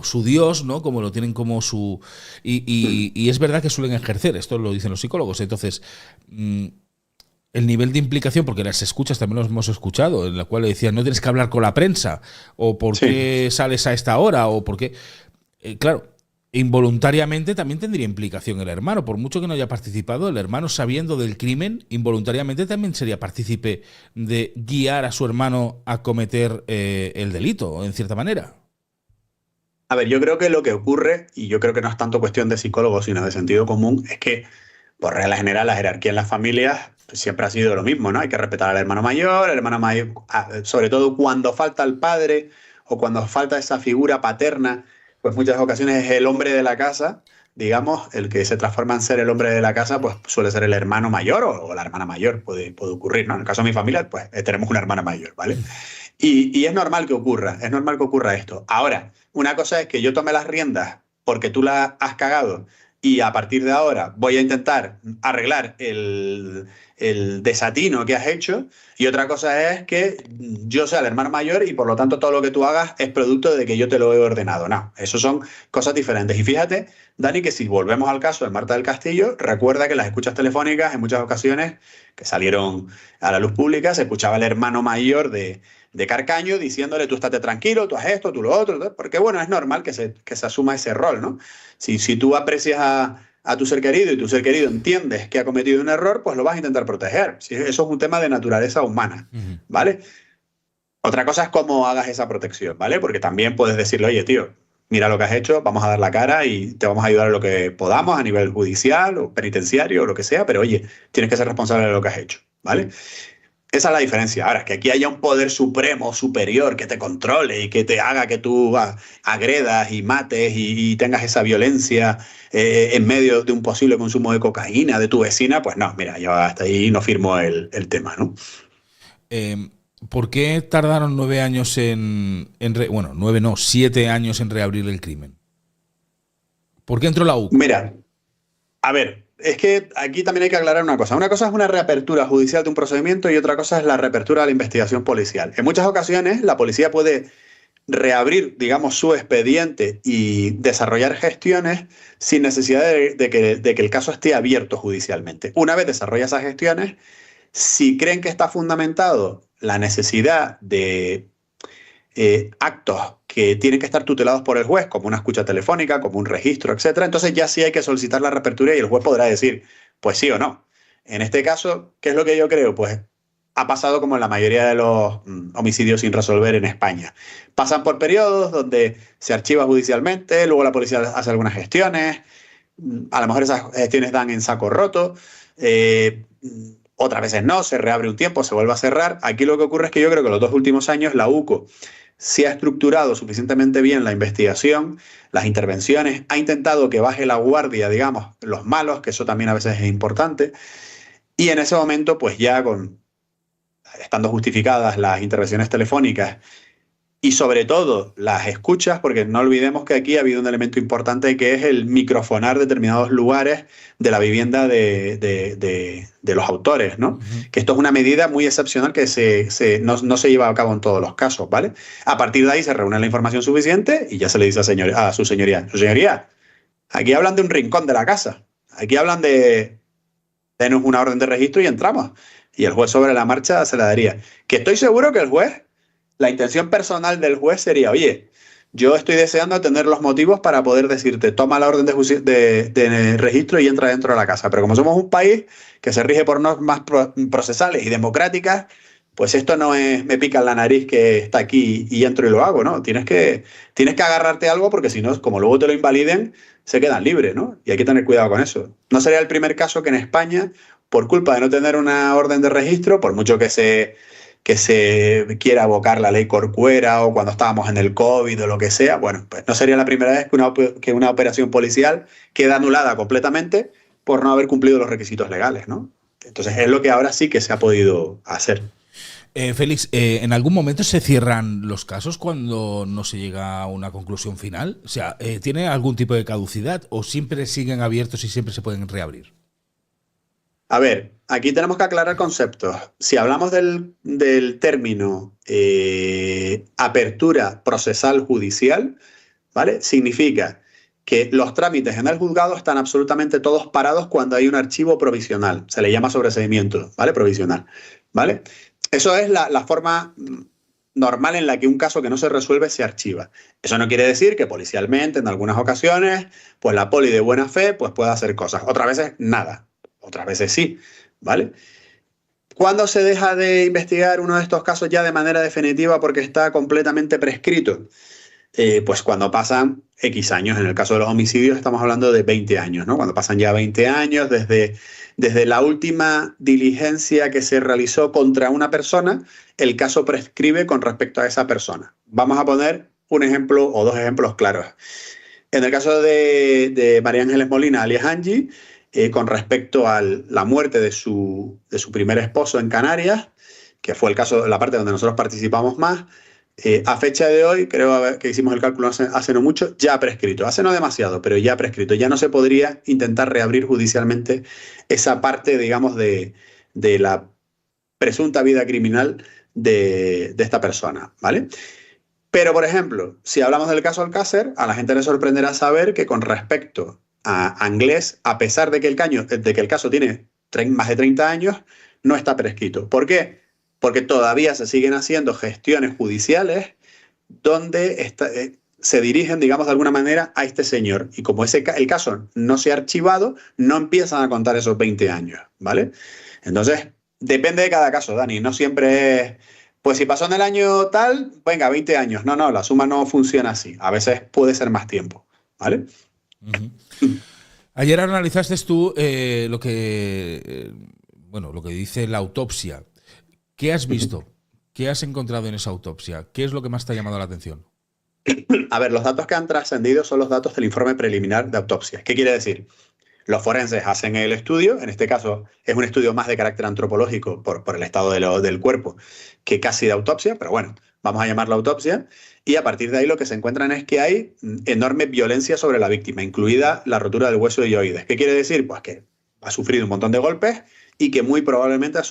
Speaker 1: su Dios, ¿no? Como lo tienen como su. Y es verdad que suelen ejercer, esto lo dicen los psicólogos. Entonces, el nivel de implicación, porque las escuchas también los hemos escuchado, en la cual le decían, no tienes que hablar con la prensa, o por qué sales a esta hora, o por qué. Claro. Involuntariamente también tendría implicación el hermano. Por mucho que no haya participado, el hermano, sabiendo del crimen, involuntariamente también sería partícipe de guiar a su hermano a cometer el delito, en cierta manera.
Speaker 2: A ver, yo creo que lo que ocurre, y yo creo que no es tanto cuestión de psicólogos, sino de sentido común, es que, por regla general, la jerarquía en las familias pues, siempre ha sido lo mismo, ¿no? Hay que respetar al hermano mayor, sobre todo cuando falta el padre o cuando falta esa figura paterna, pues muchas ocasiones es el hombre de la casa, digamos, el que se transforma en ser el hombre de la casa, pues suele ser el hermano mayor o la hermana mayor, puede ocurrir, ¿no? En el caso de mi familia, pues tenemos una hermana mayor, ¿vale? Y es normal que ocurra esto. Ahora, una cosa es que yo tome las riendas porque tú la has cagado y a partir de ahora voy a intentar arreglar el desatino que has hecho, y otra cosa es que yo sea el hermano mayor y por lo tanto todo lo que tú hagas es producto de que yo te lo he ordenado. No, eso son cosas diferentes. Y fíjate, Dani, que si volvemos al caso de Marta del Castillo, recuerda que las escuchas telefónicas en muchas ocasiones que salieron a la luz pública, se escuchaba el hermano mayor de Carcaño diciéndole tú estate tranquilo, tú haz esto, tú lo otro, porque bueno, es normal que se asuma ese rol, ¿no? Si tú aprecias a tu ser querido y tu ser querido entiendes que ha cometido un error, pues lo vas a intentar proteger. Sí, eso es un tema de naturaleza humana, ¿vale? Otra cosa es cómo hagas esa protección, ¿vale? Porque también puedes decirle, oye, tío, mira lo que has hecho, vamos a dar la cara y te vamos a ayudar en lo que podamos a nivel judicial o penitenciario o lo que sea, pero oye, tienes que ser responsable de lo que has hecho, ¿vale? Esa es la diferencia. Ahora, que aquí haya un poder supremo, superior, que te controle y que te haga que tú agredas y mates y tengas esa violencia en medio de un posible consumo de cocaína de tu vecina, pues no, mira, yo hasta ahí no firmo el tema, ¿no?
Speaker 1: ¿Por qué tardaron 9 años bueno, 9 no, 7 años en reabrir el crimen? ¿Por qué entró la UCO?
Speaker 2: Mira, a ver, es que aquí también hay que aclarar una cosa. Una cosa es una reapertura judicial de un procedimiento y otra cosa es la reapertura de la investigación policial. En muchas ocasiones la policía puede reabrir, digamos, su expediente y desarrollar gestiones sin necesidad de que el caso esté abierto judicialmente. Una vez desarrolla esas gestiones, si creen que está fundamentado la necesidad de actos que tienen que estar tutelados por el juez, como una escucha telefónica, como un registro, etcétera, entonces ya sí hay que solicitar la reapertura y el juez podrá decir, pues sí o no. En este caso, ¿qué es lo que yo creo? Pues ha pasado como en la mayoría de los homicidios sin resolver en España. Pasan por periodos donde se archiva judicialmente, luego la policía hace algunas gestiones, a lo mejor esas gestiones dan en saco roto, otras veces no, se reabre un tiempo, se vuelve a cerrar. Aquí lo que ocurre es que yo creo que los 2 últimos años la UCO se ha estructurado suficientemente bien la investigación, las intervenciones, ha intentado que baje la guardia, digamos, los malos, que eso también a veces es importante, y en ese momento, pues ya estando justificadas las intervenciones telefónicas y sobre todo las escuchas, porque no olvidemos que aquí ha habido un elemento importante que es el microfonar determinados lugares de la vivienda de los autores, ¿no? Que esto es una medida muy excepcional que no se lleva a cabo en todos los casos, ¿vale? A partir de ahí se reúne la información suficiente y ya se le dice a su señoría, aquí hablan de un rincón de la casa, aquí hablan denos una orden de registro y entramos. Y el juez sobre la marcha se la daría. Que estoy seguro que el juez, la intención personal del juez sería, oye, yo estoy deseando tener los motivos para poder decirte, toma la orden de registro y entra dentro de la casa. Pero como somos un país que se rige por normas procesales y democráticas, pues esto no es me pica en la nariz que está aquí y entro y lo hago, ¿no? Tienes que agarrarte a algo porque si no, como luego te lo invaliden, se quedan libres, ¿no? Y hay que tener cuidado con eso. No sería el primer caso que en España, por culpa de no tener una orden de registro, por mucho que se quiera abocar la ley Corcuera o cuando estábamos en el COVID o lo que sea, bueno, pues no sería la primera vez que una operación policial queda anulada completamente por no haber cumplido los requisitos legales, ¿no? Entonces es lo que ahora sí que se ha podido hacer.
Speaker 1: Félix, ¿en algún momento se cierran los casos cuando no se llega a una conclusión final? O sea, ¿tiene algún tipo de caducidad o siempre siguen abiertos y siempre se pueden reabrir?
Speaker 2: A ver, aquí tenemos que aclarar conceptos. Si hablamos del término apertura procesal judicial, ¿vale? Significa que los trámites en el juzgado están absolutamente todos parados cuando hay un archivo provisional. Se le llama sobreseimiento, ¿vale? Provisional, ¿vale? Eso es la forma normal en la que un caso que no se resuelve se archiva. Eso no quiere decir que policialmente, en algunas ocasiones, pues la poli de buena fe pues pueda hacer cosas. Otras veces, nada. Otras veces sí, ¿vale? ¿Cuándo se deja de investigar uno de estos casos ya de manera definitiva porque está completamente prescrito? Pues cuando pasan X años. En el caso de los homicidios estamos hablando de 20 años, ¿no? Cuando pasan ya 20 años desde la última diligencia que se realizó contra una persona, el caso prescribe con respecto a esa persona. Vamos a poner un ejemplo o 2 ejemplos claros. En el caso de María Ángeles Molina, alias Angie, con respecto a la muerte de su primer esposo en Canarias, que fue el caso, la parte donde nosotros participamos más, a fecha de hoy, creo que hicimos el cálculo hace no mucho, ya ha prescrito. Hace no demasiado, pero ya ha prescrito. Ya no se podría intentar reabrir judicialmente esa parte, digamos, de la presunta vida criminal de esta persona, ¿vale? Pero, por ejemplo, si hablamos del caso Alcácer, a la gente le sorprenderá saber que con respecto a Anglés, a pesar de que el caso tiene más de 30 años, no está prescrito. ¿Por qué? Porque todavía se siguen haciendo gestiones judiciales donde se dirigen, digamos, de alguna manera a este señor. Y como el caso no se ha archivado, no empiezan a contar esos 20 años, ¿vale? Entonces, depende de cada caso, Dani. No siempre es, pues si pasó en el año tal, venga, 20 años. No, la suma no funciona así. A veces puede ser más tiempo, ¿vale?
Speaker 1: Ayer analizaste tú lo que dice la autopsia. ¿Qué has visto? ¿Qué has encontrado en esa autopsia? ¿Qué es lo que más te ha llamado la atención?
Speaker 2: A ver, los datos que han trascendido son los datos del informe preliminar de autopsia. ¿Qué quiere decir? Los forenses hacen el estudio, en este caso es un estudio más de carácter antropológico por el estado del cuerpo que casi de autopsia, pero bueno, vamos a llamarlo autopsia, y a partir de ahí lo que se encuentran es que hay enorme violencia sobre la víctima, incluida la rotura del hueso hioides. ¿Qué quiere decir? Pues que ha sufrido un montón de golpes y que muy probablemente ha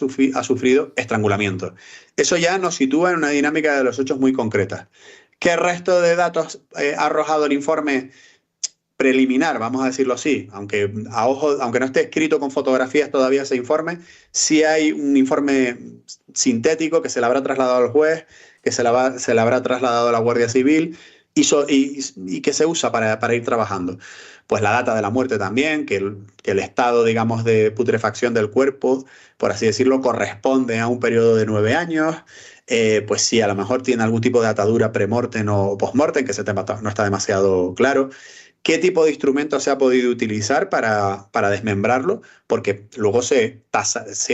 Speaker 2: sufrido estrangulamiento. Eso ya nos sitúa en una dinámica de los hechos muy concreta. ¿Qué resto de datos ha arrojado el informe preliminar, vamos a decirlo así, aunque aunque no esté escrito con fotografías todavía ese informe, sí hay un informe sintético que se le habrá trasladado al juez, que se le habrá trasladado a la Guardia Civil y que se usa para ir trabajando. Pues la data de la muerte también, que el estado, digamos, de putrefacción del cuerpo, por así decirlo, corresponde a un periodo de 9 años. Pues sí, a lo mejor tiene algún tipo de atadura premortem o postmortem, que ese tema no está demasiado claro. ¿Qué tipo de instrumento se ha podido utilizar para desmembrarlo? Porque luego se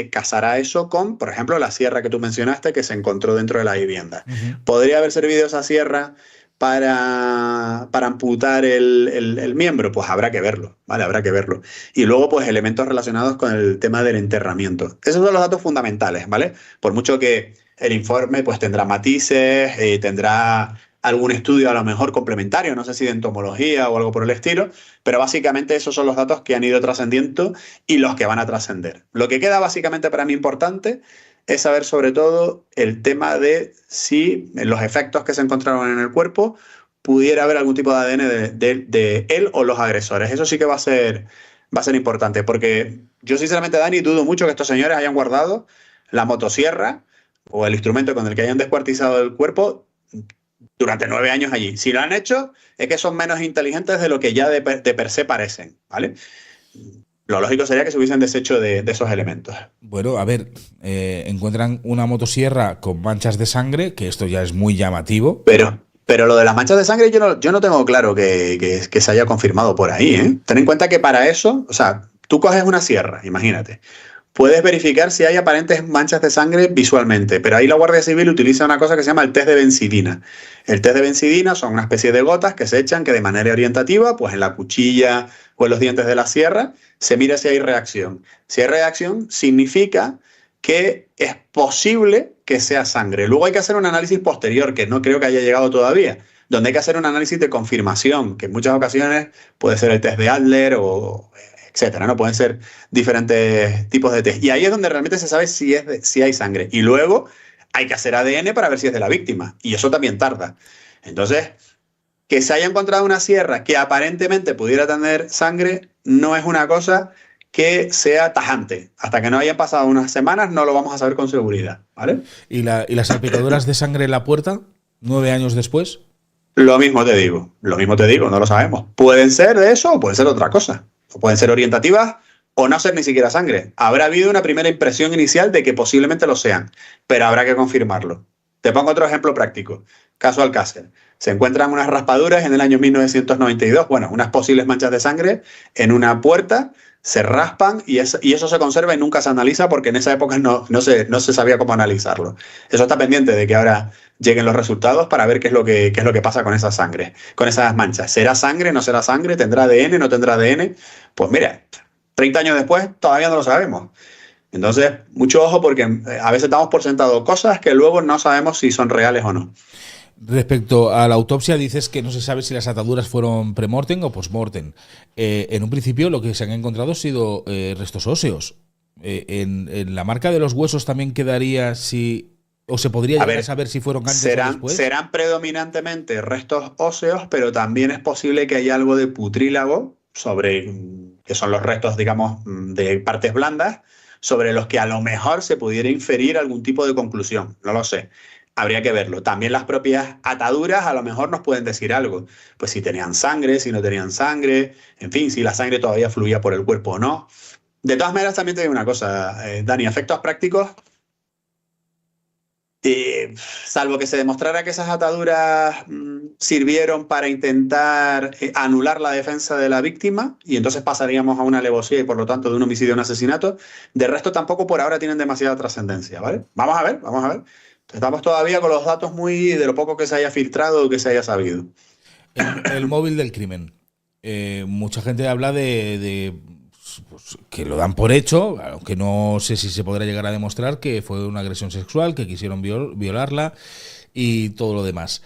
Speaker 2: casará eso con, por ejemplo, la sierra que tú mencionaste que se encontró dentro de la vivienda. ¿Podría haber servido esa sierra para amputar el miembro? Pues habrá que verlo, ¿vale? Habrá que verlo. Y luego, pues, elementos relacionados con el tema del enterramiento. Esos son los datos fundamentales, ¿vale? Por mucho que el informe, pues, tendrá matices, tendrá algún estudio a lo mejor complementario, no sé si de entomología o algo por el estilo, pero básicamente esos son los datos que han ido trascendiendo y los que van a trascender. Lo que queda básicamente para mí importante es saber sobre todo el tema de si en los efectos que se encontraron en el cuerpo pudiera haber algún tipo de ADN de él o los agresores. Eso sí que va a ser importante, porque yo sinceramente, Dani, dudo mucho que estos señores hayan guardado la motosierra o el instrumento con el que hayan descuartizado el cuerpo durante 9 años allí. Si lo han hecho, es que son menos inteligentes de lo que ya de per se parecen, ¿vale? Lo lógico sería que se hubiesen deshecho de esos elementos.
Speaker 1: Bueno, a ver, encuentran una motosierra con manchas de sangre, que esto ya es muy llamativo.
Speaker 2: Pero lo de las manchas de sangre yo no tengo claro que se haya confirmado por ahí, ¿eh? Ten en cuenta que para eso, o sea, tú coges una sierra, imagínate. Puedes verificar si hay aparentes manchas de sangre visualmente, pero ahí la Guardia Civil utiliza una cosa que se llama el test de benzidina. El test de benzidina son una especie de gotas que se echan que de manera orientativa, pues en la cuchilla o en los dientes de la sierra, se mira si hay reacción. Si hay reacción, significa que es posible que sea sangre. Luego hay que hacer un análisis posterior, que no creo que haya llegado todavía, donde hay que hacer un análisis de confirmación, que en muchas ocasiones puede ser el test de Adler o etcétera, ¿no? Pueden ser diferentes tipos de test. Y ahí es donde realmente se sabe si hay sangre. Y luego hay que hacer ADN para ver si es de la víctima. Y eso también tarda. Entonces, que se haya encontrado una sierra que aparentemente pudiera tener sangre no es una cosa que sea tajante. Hasta que no hayan pasado unas semanas no lo vamos a saber con seguridad, ¿vale?
Speaker 1: ¿Y las salpicaduras de sangre en la puerta, 9 años después?
Speaker 2: Lo mismo te digo, no lo sabemos. Pueden ser de eso o pueden ser otra cosa. O pueden ser orientativas o no ser ni siquiera sangre. Habrá habido una primera impresión inicial de que posiblemente lo sean, pero habrá que confirmarlo. Te pongo otro ejemplo práctico. Caso Alcácer. Se encuentran unas raspaduras en el año 1992, bueno, unas posibles manchas de sangre en una puerta, se raspan y eso se conserva y nunca se analiza porque en esa época no se sabía cómo analizarlo. Eso está pendiente de que ahora lleguen los resultados para ver qué es lo que pasa con esa sangre, con esas manchas. ¿Será sangre? ¿No será sangre? ¿Tendrá ADN? ¿No tendrá ADN? Pues mira, 30 años después todavía no lo sabemos. Entonces, mucho ojo porque a veces damos por sentado cosas que luego no sabemos si son reales o no.
Speaker 1: Respecto a la autopsia, dices que no se sabe si las ataduras fueron premortem o postmortem. En un principio lo que se han encontrado han sido restos óseos. En la marca de los huesos también quedaría si... ¿O se podría llegar a saber si fueron antes o después?
Speaker 2: Serán predominantemente restos óseos, pero también es posible que haya algo de putrílago que son los restos, digamos, de partes blandas, sobre los que a lo mejor se pudiera inferir algún tipo de conclusión. No lo sé. Habría que verlo. También las propias ataduras a lo mejor nos pueden decir algo. Pues si tenían sangre, si no tenían sangre, en fin, si la sangre todavía fluía por el cuerpo o no. De todas maneras, también te digo una cosa, Dani, efectos prácticos. Salvo que se demostrara que esas ataduras sirvieron para intentar anular la defensa de la víctima y entonces pasaríamos a una alevosía y por lo tanto de un homicidio a un asesinato, de resto tampoco por ahora tienen demasiada trascendencia, ¿vale? Vamos a ver. Estamos todavía con los datos muy de lo poco que se haya filtrado o que se haya sabido.
Speaker 1: El móvil del crimen. Mucha gente habla de pues, que lo dan por hecho, aunque no sé si se podrá llegar a demostrar que fue una agresión sexual, que quisieron violarla y todo lo demás.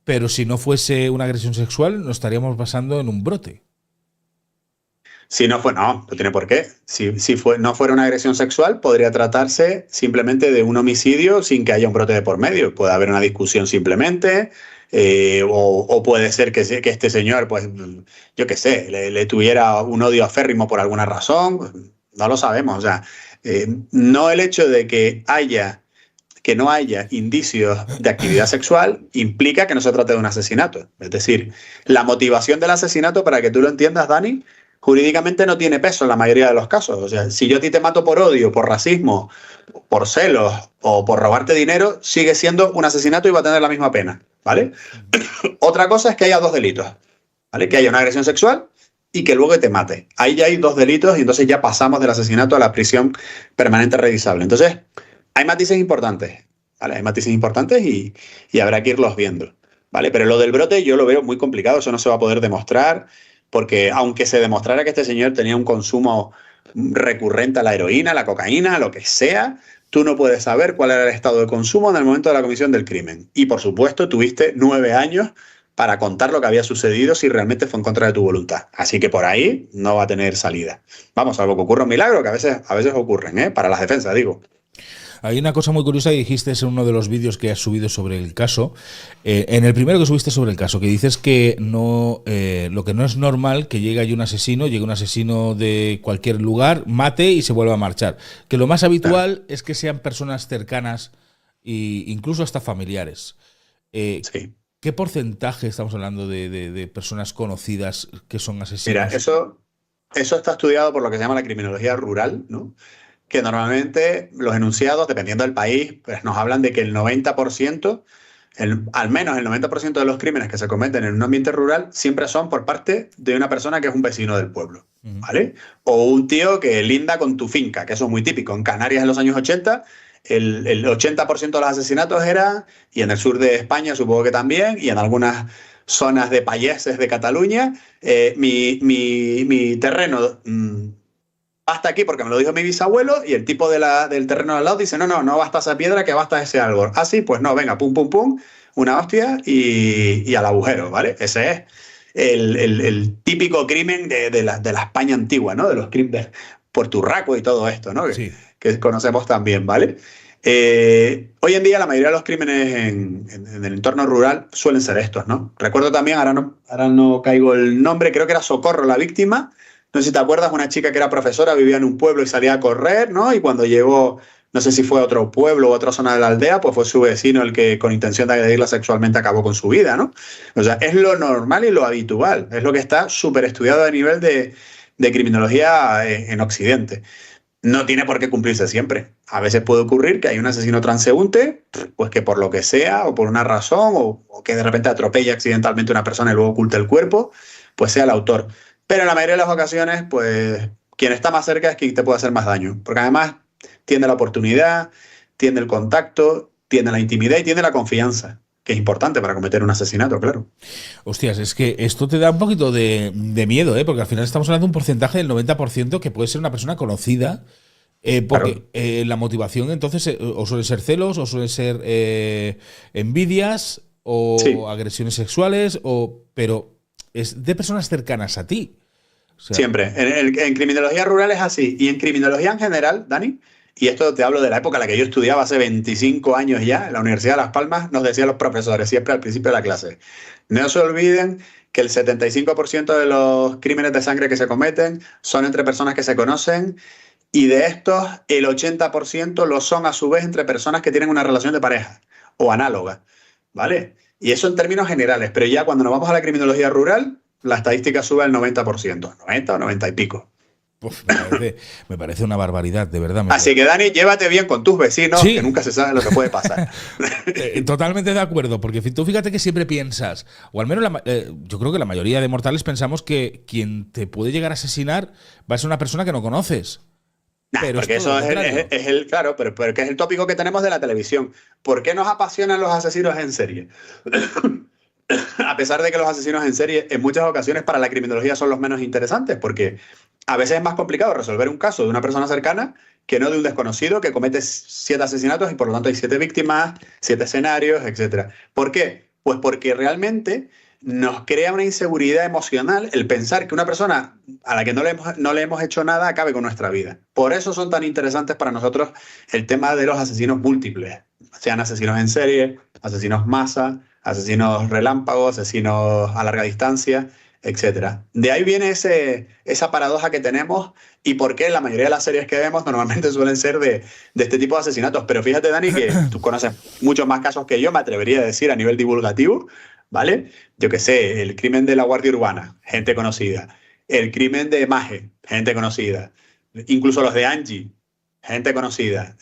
Speaker 1: Pero si no fuese una agresión sexual, nos estaríamos basando en un brote.
Speaker 2: Si no fue, no tiene por qué. No fuera una agresión sexual, podría tratarse simplemente de un homicidio sin que haya un brote de por medio. Puede haber una discusión simplemente, o puede ser que este señor, pues, yo qué sé, le tuviera un odio aférrimo por alguna razón. No lo sabemos. O sea, no el hecho de que no haya indicios de actividad sexual implica que no se trate de un asesinato. Es decir, la motivación del asesinato, para que tú lo entiendas, Dani, jurídicamente no tiene peso en la mayoría de los casos. O sea, si yo a ti te mato por odio, por racismo, por celos o por robarte dinero, sigue siendo un asesinato y va a tener la misma pena, ¿vale? Otra cosa es que haya dos delitos, ¿vale? Que haya una agresión sexual y que luego te mate. Ahí ya hay dos delitos y entonces ya pasamos del asesinato a la prisión permanente revisable. Entonces, hay matices importantes, ¿vale? Hay matices importantes y habrá que irlos viendo, ¿vale? Pero lo del brote yo lo veo muy complicado, eso no se va a poder demostrar, porque aunque se demostrara que este señor tenía un consumo recurrente a la heroína, a la cocaína, a lo que sea, tú no puedes saber cuál era el estado de consumo en el momento de la comisión del crimen. Y por supuesto, tuviste 9 años para contar lo que había sucedido si realmente fue en contra de tu voluntad. Así que por ahí no va a tener salida. Vamos, salvo que ocurra un milagro, que a veces ocurren, ¿eh? Para las defensas, digo.
Speaker 1: Hay una cosa muy curiosa que dijiste en uno de los vídeos que has subido sobre el caso, en el primero que subiste sobre el caso, que dices que no, lo que no es normal que llegue un asesino de cualquier lugar, mate y se vuelva a marchar. Que lo más habitual es que sean personas cercanas e incluso hasta familiares.
Speaker 2: Sí.
Speaker 1: ¿Qué porcentaje estamos hablando de personas conocidas que son asesinos?
Speaker 2: Mira, eso está estudiado por lo que se llama la criminología rural, ¿no? Que normalmente los enunciados, dependiendo del país, pues nos hablan de que el 90%, al menos el 90% de los crímenes que se cometen en un ambiente rural siempre son por parte de una persona que es un vecino del pueblo, ¿vale? O un tío que linda con tu finca, que eso es muy típico. En Canarias en los años 80, el 80% de los asesinatos era, y en el sur de España supongo que también, y en algunas zonas de payeses de Cataluña, mi terreno... basta aquí porque me lo dijo mi bisabuelo y el tipo del terreno de al lado dice, no basta esa piedra, que basta ese árbol. Ah, sí, pues no, venga, pum, pum, pum, una hostia y al agujero, ¿vale? Ese es el típico crimen de la España antigua, ¿no? De los crímenes por Turraco y todo esto, ¿no?
Speaker 1: Sí.
Speaker 2: Que conocemos también, ¿vale? Hoy en día la mayoría de los crímenes en el entorno rural suelen ser estos, ¿no? Recuerdo también, ahora no caigo el nombre, creo que era Socorro la víctima. No sé si te acuerdas, una chica que era profesora, vivía en un pueblo y salía a correr, ¿no? Y cuando llegó, no sé si fue a otro pueblo o a otra zona de la aldea, pues fue su vecino el que con intención de agredirla sexualmente acabó con su vida, ¿no? O sea, es lo normal y lo habitual, es lo que está súper estudiado a nivel de criminología en Occidente. No tiene por qué cumplirse siempre. A veces puede ocurrir que hay un asesino transeúnte, pues que por lo que sea, o por una razón, o que de repente atropelle accidentalmente a una persona y luego oculte el cuerpo, pues sea el autor. Pero en la mayoría de las ocasiones, pues quien está más cerca es quien te puede hacer más daño. Porque además tiene la oportunidad, tiene el contacto, tiene la intimidad y tiene la confianza, que es importante para cometer un asesinato, claro.
Speaker 1: Hostias, es que esto te da un poquito de miedo, ¿eh? Porque al final estamos hablando de un porcentaje del 90% que puede ser una persona conocida, porque claro, la motivación entonces o suele ser celos, o suele ser envidias, o sí, agresiones sexuales, pero es de personas cercanas a ti.
Speaker 2: O sea, siempre. En criminología rural es así. Y en criminología en general, Dani, y esto te hablo de la época en la que yo estudiaba hace 25 años ya, en la Universidad de Las Palmas, nos decían los profesores siempre al principio de la clase, no se olviden que el 75% de los crímenes de sangre que se cometen son entre personas que se conocen, y de estos el 80% lo son a su vez entre personas que tienen una relación de pareja o análoga, ¿vale? Y eso en términos generales, pero ya cuando nos vamos a la criminología rural, la estadística sube al 90%, 90 o 90 y pico.
Speaker 1: Uf, me parece una barbaridad, de verdad.
Speaker 2: Así que, Dani, llévate bien con tus vecinos, sí, que nunca se sabe lo que puede pasar.
Speaker 1: Totalmente de acuerdo, porque tú fíjate que siempre piensas, o al menos yo creo que la mayoría de mortales pensamos que quien te puede llegar a asesinar va a ser una persona que no conoces.
Speaker 2: Nah, pero porque eso es el claro, pero que es el tópico que tenemos de la televisión. ¿Por qué nos apasionan los asesinos en serie? A pesar de que los asesinos en serie en muchas ocasiones para la criminología son los menos interesantes, porque a veces es más complicado resolver un caso de una persona cercana que no de un desconocido que comete 7 asesinatos y por lo tanto hay 7 víctimas, 7 escenarios, etc. ¿Por qué? Pues porque realmente nos crea una inseguridad emocional el pensar que una persona a la que no le hemos hecho nada acabe con nuestra vida. Por eso son tan interesantes para nosotros el tema de los asesinos múltiples, sean asesinos en serie, asesinos masa, asesinos relámpago, asesinos a larga distancia, etcétera. De ahí viene esa paradoja que tenemos y por qué la mayoría de las series que vemos normalmente suelen ser de este tipo de asesinatos. Pero fíjate, Dani, que tú conoces muchos más casos que yo, me atrevería a decir a nivel divulgativo, ¿vale? Yo qué sé, el crimen de la Guardia Urbana, gente conocida. El crimen de Maje, gente conocida. Incluso los de Angie, gente conocida.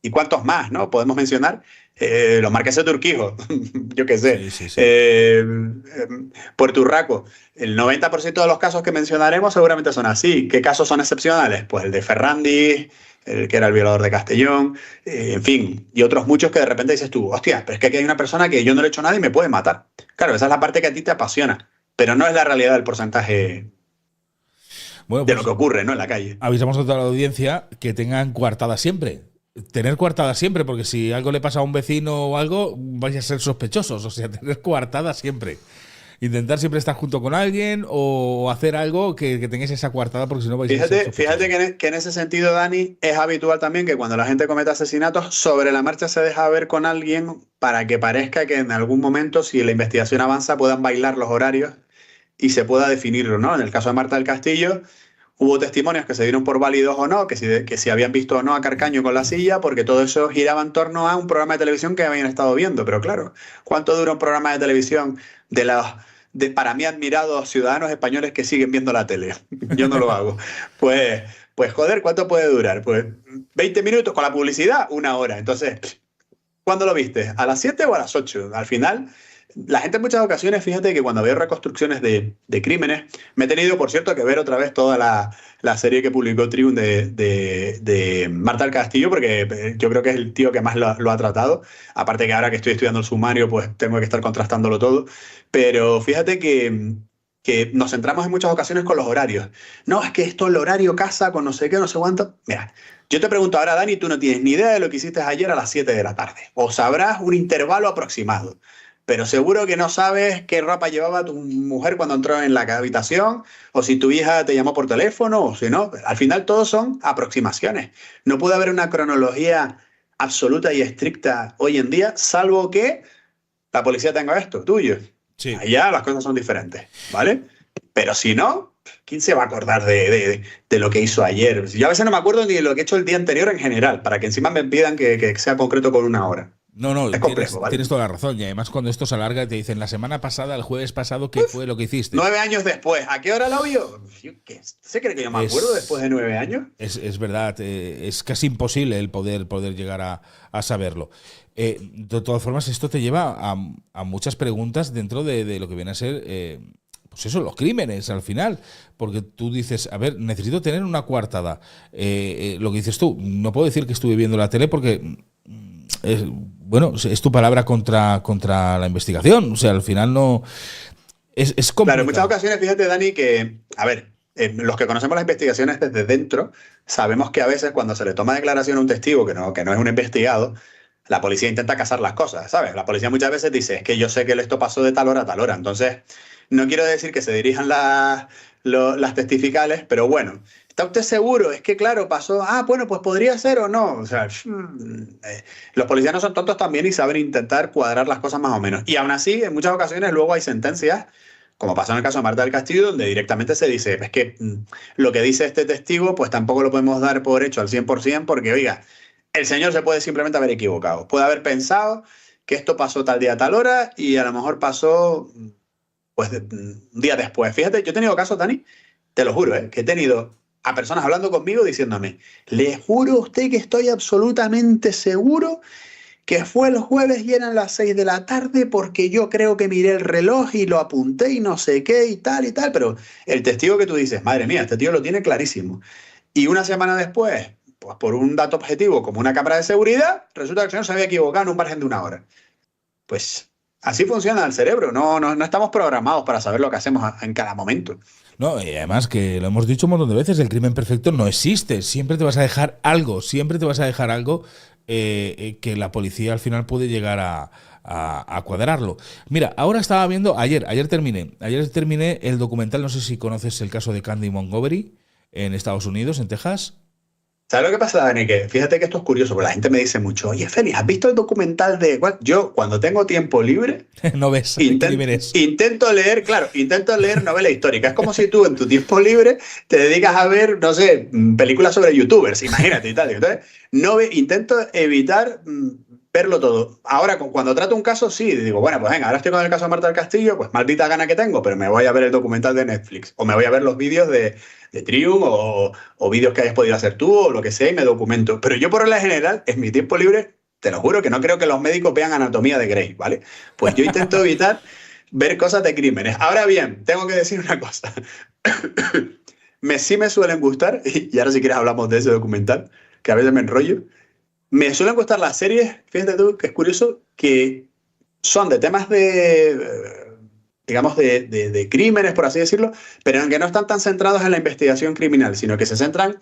Speaker 2: ¿Y cuántos más, no? Podemos mencionar los marqueses de Urquijo, yo qué sé.
Speaker 1: Sí, sí, sí.
Speaker 2: Puerto Urraco. El 90% de los casos que mencionaremos seguramente son así. ¿Qué casos son excepcionales? Pues el de Ferrandis, el que era el violador de Castellón, en fin, y otros muchos que de repente dices tú, hostia, pero es que aquí hay una persona que yo no le he hecho nada y me puede matar. Claro, esa es la parte que a ti te apasiona, pero no es la realidad del porcentaje
Speaker 1: Bueno,
Speaker 2: de
Speaker 1: pues
Speaker 2: lo que ocurre, ¿no?, en la calle.
Speaker 1: avisamos a toda la audiencia que tengan coartada siempre. Tener coartada siempre, porque si algo le pasa a un vecino o algo, vais a ser sospechosos. O sea, tener coartada siempre. Intentar siempre estar junto con alguien o hacer algo que tengáis esa coartada, porque si no vais a ser sospechosos.
Speaker 2: Fíjate que en ese sentido, Dani, es habitual también que cuando la gente comete asesinatos, sobre la marcha se deja ver con alguien para que parezca que en algún momento, si la investigación avanza, puedan bailar los horarios y se pueda definirlo, ¿no? En el caso de Marta del Castillo, hubo testimonios que se dieron por válidos o no, que si habían visto o no a Carcaño con la silla, porque todo eso giraba en torno a un programa de televisión que habían estado viendo. Pero claro, ¿cuánto dura un programa de televisión de para mí admirados ciudadanos españoles que siguen viendo la tele? Yo no lo hago. Pues joder, ¿cuánto puede durar? Pues 20 minutos con la publicidad, 1 hora. Entonces, ¿cuándo lo viste? ¿A las 7 o a las 8? Al final, la gente en muchas ocasiones, fíjate que cuando veo reconstrucciones de crímenes, me he tenido, por cierto, que ver otra vez toda la serie que publicó Triun de Marta del Castillo, porque yo creo que es el tío que más lo ha tratado. Aparte que ahora que estoy estudiando el sumario, pues tengo que estar contrastándolo todo. Pero fíjate que nos centramos en muchas ocasiones con los horarios. No, es que esto, el horario casa con no sé qué, no sé cuánto. Mira, yo te pregunto ahora, Dani, tú no tienes ni idea de lo que hiciste ayer a las 7 de la tarde. O sabrás un intervalo aproximado. Pero seguro que no sabes qué ropa llevaba tu mujer cuando entró en la habitación, o si tu hija te llamó por teléfono, o si no. Al final todos son aproximaciones. No puede haber una cronología absoluta y estricta hoy en día, salvo que la policía tenga esto, tuyo.
Speaker 1: Sí.
Speaker 2: Allá las cosas son diferentes, ¿vale? Pero si no, ¿quién se va a acordar de lo que hizo ayer? Yo a veces no me acuerdo ni de lo que he hecho el día anterior en general, para que encima me pidan que sea concreto con 1 hora.
Speaker 1: No,
Speaker 2: es complejo, ¿vale?
Speaker 1: Tienes toda la razón. Y además cuando esto se alarga te dicen la semana pasada, el jueves pasado, ¿qué fue lo que hiciste?
Speaker 2: 9 años después. ¿A qué hora lo vio? ¿Se cree que yo me acuerdo después de 9 años?
Speaker 1: Es verdad. Es casi imposible el poder llegar a saberlo. De todas formas, esto te lleva a muchas preguntas dentro de lo que viene a ser... pues eso, los crímenes al final, porque tú dices, a ver, necesito tener una coartada. Lo que dices tú, no puedo decir que estuve viendo la tele porque... bueno, es tu palabra contra la investigación. O sea, al final no... Es complicado.
Speaker 2: Claro, en muchas ocasiones, fíjate, Dani, que, a ver, los que conocemos las investigaciones desde dentro, sabemos que a veces cuando se le toma declaración a un testigo que no es un investigado, la policía intenta cazar las cosas, ¿sabes? La policía muchas veces dice, es que yo sé que esto pasó de tal hora a tal hora. Entonces, no quiero decir que se dirijan las testificales, pero bueno, ¿está usted seguro? Es que claro, pasó, bueno, pues podría ser o no. O sea, los policías no son tontos también y saben intentar cuadrar las cosas más o menos. Y aún así, en muchas ocasiones luego hay sentencias, como pasó en el caso de Marta del Castillo, donde directamente se dice, es que lo que dice este testigo, pues tampoco lo podemos dar por hecho al 100% porque, oiga, el señor se puede simplemente haber equivocado. Puede haber pensado que esto pasó tal día, tal hora y a lo mejor pasó pues un día después. Fíjate, yo he tenido casos, Dani, te lo juro, que he tenido a personas hablando conmigo diciéndome, le juro a usted que estoy absolutamente seguro que fue el jueves y eran las 6 de la tarde porque yo creo que miré el reloj y lo apunté y no sé qué y tal, pero el testigo que tú dices, madre mía, este tío lo tiene clarísimo. Y una semana después, pues por un dato objetivo como una cámara de seguridad, resulta que el señor se había equivocado en un margen de 1 hora. Pues así funciona el cerebro, no estamos programados para saber lo que hacemos en cada momento.
Speaker 1: No, y además que lo hemos dicho un montón de veces, el crimen perfecto no existe. Siempre te vas a dejar algo, que la policía al final puede llegar a a cuadrarlo. Mira, ahora estaba viendo, ayer terminé el documental, no sé si conoces el caso de Candy Montgomery en Estados Unidos, en Texas.
Speaker 2: ¿Sabes lo que pasa, Dani? Que fíjate que esto es curioso, porque la gente me dice mucho, oye, Félix, ¿has visto el documental de...? Yo, cuando tengo tiempo libre,
Speaker 1: No ves crímenes.
Speaker 2: intento leer novela histórica. Es como si tú, en tu tiempo libre, te dedicas a ver, no sé, películas sobre youtubers, imagínate y tal. Entonces, intento evitar verlo todo. Ahora, cuando trato un caso, sí, digo, bueno, pues venga, ahora estoy con el caso de Marta del Castillo, pues maldita gana que tengo, pero me voy a ver el documental de Netflix, o me voy a ver los vídeos de Triumph o vídeos que hayas podido hacer tú o lo que sea y me documento. Pero yo por regla general, en mi tiempo libre, te lo juro que no creo que los médicos vean Anatomía de Grey, ¿vale? Pues yo intento evitar ver cosas de crímenes. Ahora bien, tengo que decir una cosa. Sí me suelen gustar, y ahora si quieres hablamos de ese documental, que a veces me enrollo, me suelen gustar las series, fíjate tú, que es curioso, que son de temas digamos, de crímenes, por así decirlo, pero en que no están tan centrados en la investigación criminal, sino que se centran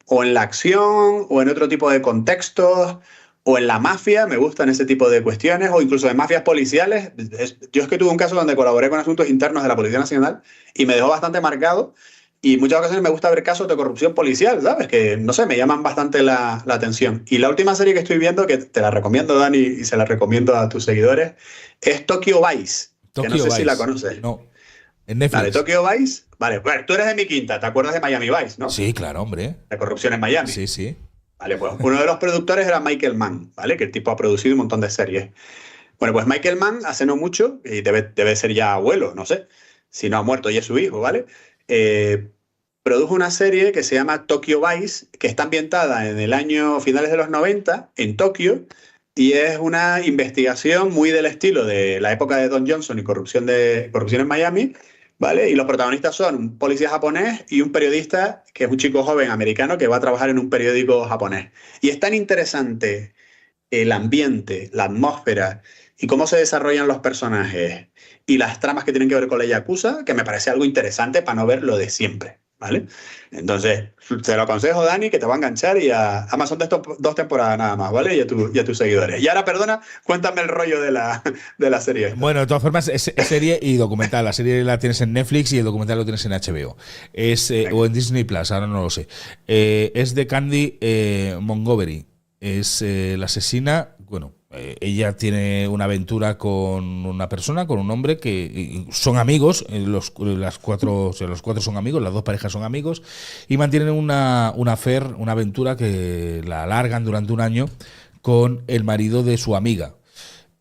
Speaker 2: o en la acción, o en otro tipo de contextos, o en la mafia, me gustan ese tipo de cuestiones, o incluso de mafias policiales. Yo es que tuve un caso donde colaboré con asuntos internos de la Policía Nacional y me dejó bastante marcado, y muchas ocasiones me gusta ver casos de corrupción policial, ¿sabes? Que, no sé, me llaman bastante la atención. Y la última serie que estoy viendo, que te la recomiendo, Dani, y se la recomiendo a tus seguidores, es Tokyo Vice. Que no sé si la conoces.
Speaker 1: No, en Netflix.
Speaker 2: Vale, Tokyo Vice. Vale, bueno, tú eres de mi quinta, ¿te acuerdas de Miami Vice, no?
Speaker 1: Sí, claro, hombre.
Speaker 2: La corrupción en Miami.
Speaker 1: Sí, sí.
Speaker 2: Vale, pues uno de los productores era Michael Mann, ¿vale? Que el tipo ha producido un montón de series. Bueno, pues Michael Mann hace no mucho, y debe ser ya abuelo, no sé, si no ha muerto y es su hijo, ¿vale? Produjo una serie que se llama Tokyo Vice, que está ambientada en el año finales de los 90, en Tokio, y es una investigación muy del estilo de la época de Don Johnson y corrupción en Miami, ¿vale? Y los protagonistas son un policía japonés y un periodista que es un chico joven americano que va a trabajar en un periódico japonés. Y es tan interesante el ambiente, la atmósfera y cómo se desarrollan los personajes y las tramas que tienen que ver con la yakuza, que me parece algo interesante para no ver lo de siempre, ¿vale? Entonces, te lo aconsejo, Dani, que te va a enganchar, y además son de estos 2 temporadas nada más, ¿vale? Y a tus seguidores. Y ahora, perdona, cuéntame el rollo de la serie esta.
Speaker 1: Bueno, de todas formas, es serie y documental. La serie la tienes en Netflix y el documental lo tienes en HBO. O en Disney Plus, ahora no lo sé. Es de Candy Montgomery. Es la asesina, bueno, ella tiene una aventura con una persona, con un hombre que son amigos, los cuatro son amigos, las 2 parejas son amigos, y mantienen una aventura que la alargan durante un año con el marido de su amiga.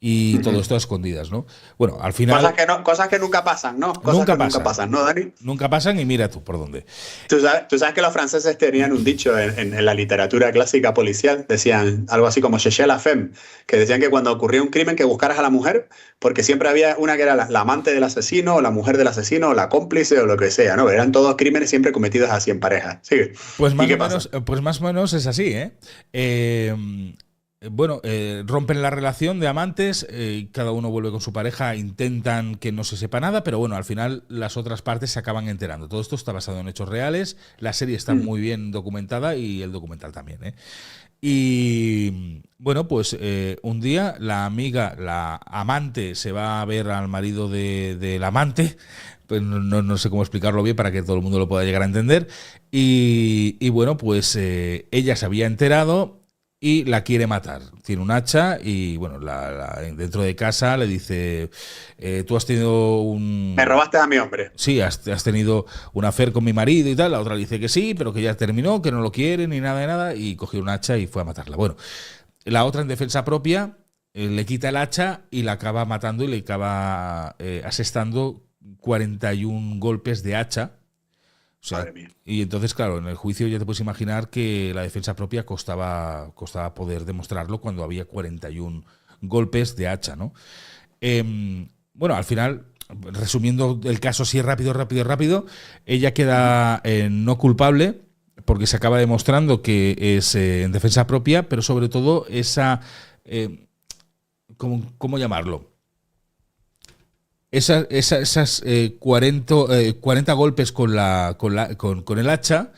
Speaker 1: Y todo esto a escondidas, ¿no? Bueno, al final...
Speaker 2: Cosas que nunca pasan, ¿no?
Speaker 1: Nunca pasan,
Speaker 2: ¿no, Dani?
Speaker 1: Nunca pasan, y mira tú por dónde.
Speaker 2: Tú sabes que los franceses tenían un dicho en la literatura clásica policial, decían algo así como «cherchez la femme», que decían que cuando ocurría un crimen que buscaras a la mujer, porque siempre había una que era la amante del asesino, o la mujer del asesino, o la cómplice, o lo que sea, ¿no? Eran todos crímenes siempre cometidos así en pareja. Sigue.
Speaker 1: Pues más o menos es así, Bueno, rompen la relación de amantes, cada uno vuelve con su pareja, intentan que no se sepa nada, pero bueno, al final las otras partes se acaban enterando. Todo esto está basado en hechos reales, la serie está muy bien documentada y el documental también, Y bueno, pues un día la amante se va a ver al marido del amante, pues no sé cómo explicarlo bien para que todo el mundo lo pueda llegar a entender, y bueno, pues ella se había enterado y la quiere matar. Tiene un hacha y, bueno, dentro de casa le dice, tú has tenido un...
Speaker 2: Me robaste a mi hombre.
Speaker 1: Sí, has tenido un affair con mi marido y tal. La otra le dice que sí, pero que ya terminó, que no lo quiere ni nada de nada, y cogió un hacha y fue a matarla. Bueno, la otra, en defensa propia, le quita el hacha y la acaba matando y le acaba asestando 41 golpes de hacha. O sea,
Speaker 2: Madre mía.
Speaker 1: y entonces, claro, en el juicio ya te puedes imaginar que la defensa propia costaba poder demostrarlo cuando había 41 golpes de hacha, ¿no? Bueno, al final, resumiendo el caso así rápido, ella queda no culpable porque se acaba demostrando que es en defensa propia, pero sobre todo esa... ¿cómo llamarlo? esas 40 golpes con el hacha.
Speaker 2: ¿Con el hacha?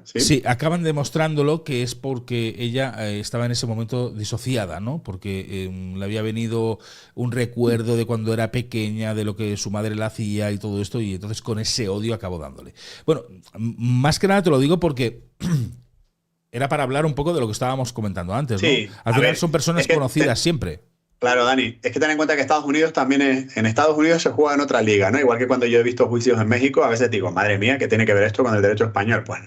Speaker 2: Sí.
Speaker 1: Sí, acaban demostrándolo que es porque ella estaba en ese momento disociada, ¿no? Porque le había venido un recuerdo de cuando era pequeña, de lo que su madre le hacía y todo esto, y entonces con ese odio acabó dándole. Bueno, más que nada te lo digo porque era para hablar un poco de lo que estábamos comentando antes, ¿no?
Speaker 2: Sí,
Speaker 1: Al final son personas conocidas siempre.
Speaker 2: Claro, Dani, es que ten en cuenta que Estados Unidos también en Estados Unidos se juega en otra liga, ¿no? Igual que cuando yo he visto juicios en México, a veces digo, madre mía, ¿qué tiene que ver esto con el derecho español? Pues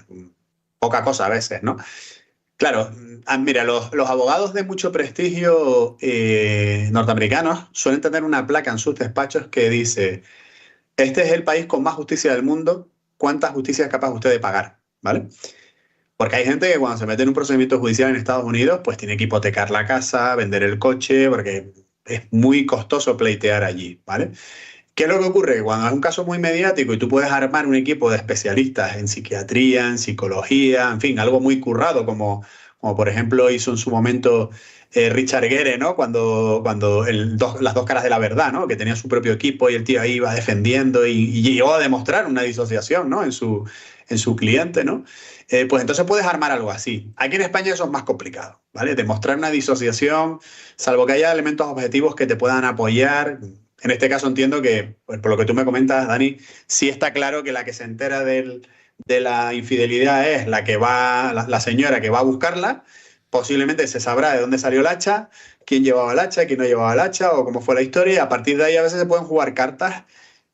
Speaker 2: poca cosa a veces, ¿no? Claro, mira, los abogados de mucho prestigio norteamericanos suelen tener una placa en sus despachos que dice, este es el país con más justicia del mundo, ¿cuánta justicia es capaz usted de pagar? ¿Vale? Porque hay gente que cuando se mete en un procedimiento judicial en Estados Unidos, pues tiene que hipotecar la casa, vender el coche, porque es muy costoso pleitear allí, ¿vale? ¿Qué es lo que ocurre? Cuando es un caso muy mediático y tú puedes armar un equipo de especialistas en psiquiatría, en psicología, en fin, algo muy currado, como por ejemplo hizo en su momento Richard Gere, ¿no? Cuando las dos caras de la verdad, ¿no? Que tenía su propio equipo y el tío ahí iba defendiendo y llegó a demostrar una disociación, ¿no? En su cliente, ¿no? Pues entonces puedes armar algo así. Aquí en España eso es más complicado, ¿vale? Demostrar una disociación, salvo que haya elementos objetivos que te puedan apoyar. En este caso entiendo que, pues, por lo que tú me comentas, Dani, sí está claro que la que se entera de la infidelidad es la que va, la señora que va a buscarla. Posiblemente se sabrá de dónde salió el hacha, quién llevaba el hacha, quién no llevaba el hacha o cómo fue la historia. Y a partir de ahí a veces se pueden jugar cartas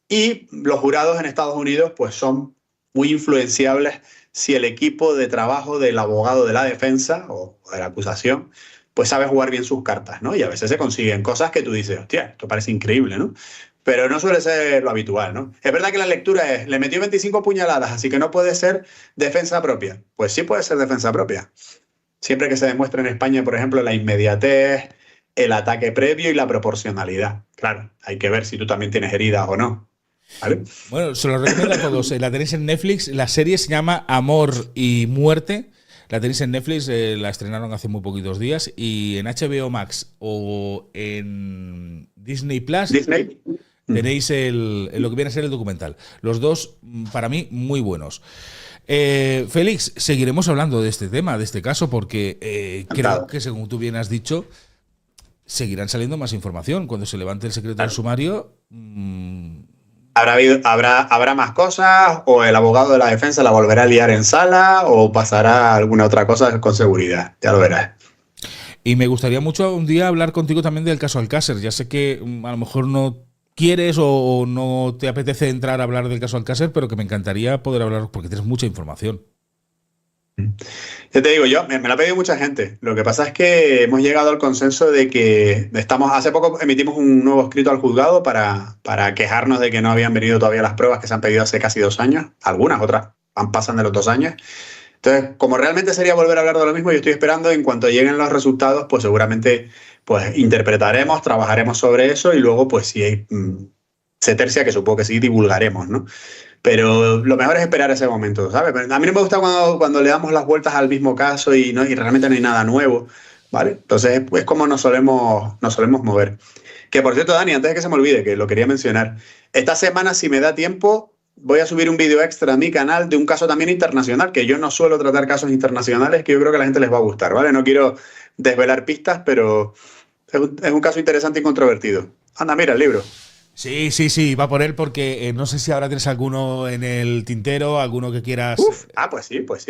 Speaker 2: y los jurados en Estados Unidos pues son muy influenciables si el equipo de trabajo del abogado de la defensa o de la acusación pues sabe jugar bien sus cartas, ¿no? Y a veces se consiguen cosas que tú dices, hostia, esto parece increíble, ¿no? Pero no suele ser lo habitual, ¿no? Es verdad que la lectura es, le metió 25 puñaladas, así que no puede ser defensa propia. Pues sí puede ser defensa propia. Siempre que se demuestre en España, por ejemplo, la inmediatez, el ataque previo y la proporcionalidad. Claro, hay que ver si tú también tienes heridas o no. ¿Vale?
Speaker 1: Bueno, se lo recomiendo a todos. La tenéis en Netflix. La serie se llama Amor y Muerte. La tenéis en Netflix, la estrenaron hace muy poquitos días. Y en HBO Max o en Disney Plus tenéis lo que viene a ser el documental. Los dos, para mí, muy buenos. Félix, seguiremos hablando de este tema, de este caso, porque creo que, según tú bien has dicho, seguirán saliendo más información. Cuando se levante el secreto del sumario...
Speaker 2: ¿Habrá más cosas o el abogado de la defensa la volverá a liar en sala o pasará alguna otra cosa con seguridad? Ya lo verás.
Speaker 1: Y me gustaría mucho un día hablar contigo también del caso Alcácer. Ya sé que a lo mejor no quieres o no te apetece entrar a hablar del caso Alcácer, pero que me encantaría poder hablar porque tienes mucha información.
Speaker 2: Ya te digo, me lo ha pedido mucha gente. Lo que pasa es que hemos llegado al consenso de que hace poco emitimos un nuevo escrito al juzgado para quejarnos de que no habían venido todavía las pruebas que se han pedido hace casi 2 años. Algunas, otras pasan de los 2 años. Entonces, como realmente sería volver a hablar de lo mismo, yo estoy esperando en cuanto lleguen los resultados, pues seguramente pues interpretaremos, trabajaremos sobre eso y luego, pues si se tercia, que supongo que sí, divulgaremos, ¿no? Pero lo mejor es esperar ese momento, ¿sabes? A mí no me gusta cuando le damos las vueltas al mismo caso y realmente no hay nada nuevo, ¿vale? Entonces es como nos solemos mover. Que por cierto, Dani, antes de que se me olvide, que lo quería mencionar, esta semana, si me da tiempo, voy a subir un vídeo extra a mi canal de un caso también internacional, que yo no suelo tratar casos internacionales, que yo creo que a la gente les va a gustar, ¿vale? No quiero desvelar pistas, pero es un caso interesante y controvertido. Anda, mira el libro.
Speaker 1: Sí, va por él porque no sé si ahora tienes alguno en el tintero, alguno que quieras.
Speaker 2: Pues sí. Pues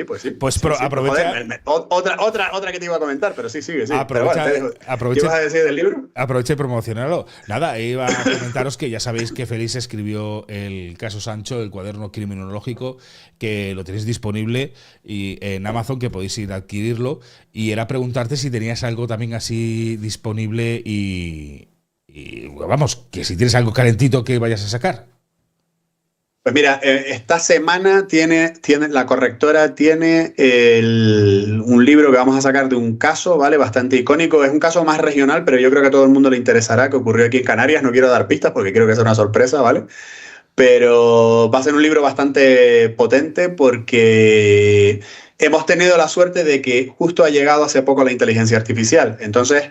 Speaker 1: aprovecha.
Speaker 2: Joder, otra que te iba a comentar, pero sí.
Speaker 1: Aprovecha,
Speaker 2: ¿qué ibas a decir del libro?
Speaker 1: Aprovecha y promocionalo. Nada, iba a comentaros que ya sabéis que Félix escribió el caso Sancho, el cuaderno criminológico, que lo tenéis disponible y en Amazon, que podéis ir a adquirirlo. Y era preguntarte si tenías algo también así disponible y vamos, que si tienes algo calentito que vayas a sacar.
Speaker 2: Pues mira, esta semana la correctora tiene un libro que vamos a sacar de un caso, ¿vale? Bastante icónico. Es un caso más regional, pero yo creo que a todo el mundo le interesará, que ocurrió aquí en Canarias. No quiero dar pistas porque creo que es una sorpresa, ¿vale? Pero va a ser un libro bastante potente porque hemos tenido la suerte de que justo ha llegado hace poco la inteligencia artificial. Entonces,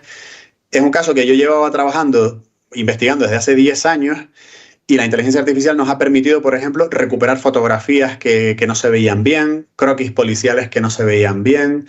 Speaker 2: es un caso que yo llevaba investigando desde hace 10 años Y la inteligencia artificial nos ha permitido, por ejemplo, recuperar fotografías que no se veían bien, croquis policiales que no se veían bien.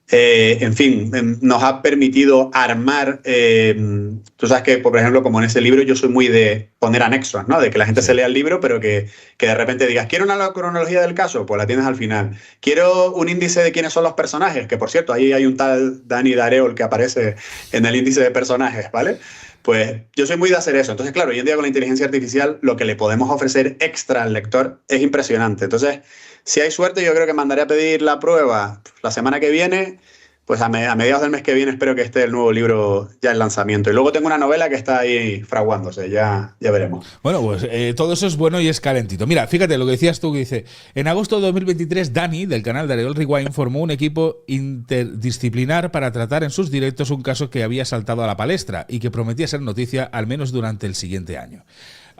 Speaker 2: En fin, nos ha permitido armar, tú sabes que, por ejemplo, como en ese libro, yo soy muy de poner anexos, ¿no? De que la gente se lea el libro, pero que de repente digas, quiero una cronología del caso, pues la tienes al final. Quiero un índice de quiénes son los personajes, que por cierto, ahí hay un tal Dani Dareol que aparece en el índice de personajes, ¿vale? Pues yo soy muy de hacer eso. Entonces, claro, hoy en día con la inteligencia artificial lo que le podemos ofrecer extra al lector es impresionante. Entonces, si hay suerte, yo creo que mandaré a pedir la prueba la semana que viene. Pues a mediados del mes que viene espero que esté el nuevo libro ya en lanzamiento. Y luego tengo una novela que está ahí fraguándose, ya veremos.
Speaker 1: Bueno, pues todo eso es bueno y es calentito. Mira, fíjate lo que decías tú, que dice, en agosto de 2023, Dani, del canal Daredevil Rewind, formó un equipo interdisciplinar para tratar en sus directos un caso que había saltado a la palestra y que prometía ser noticia al menos durante el siguiente año.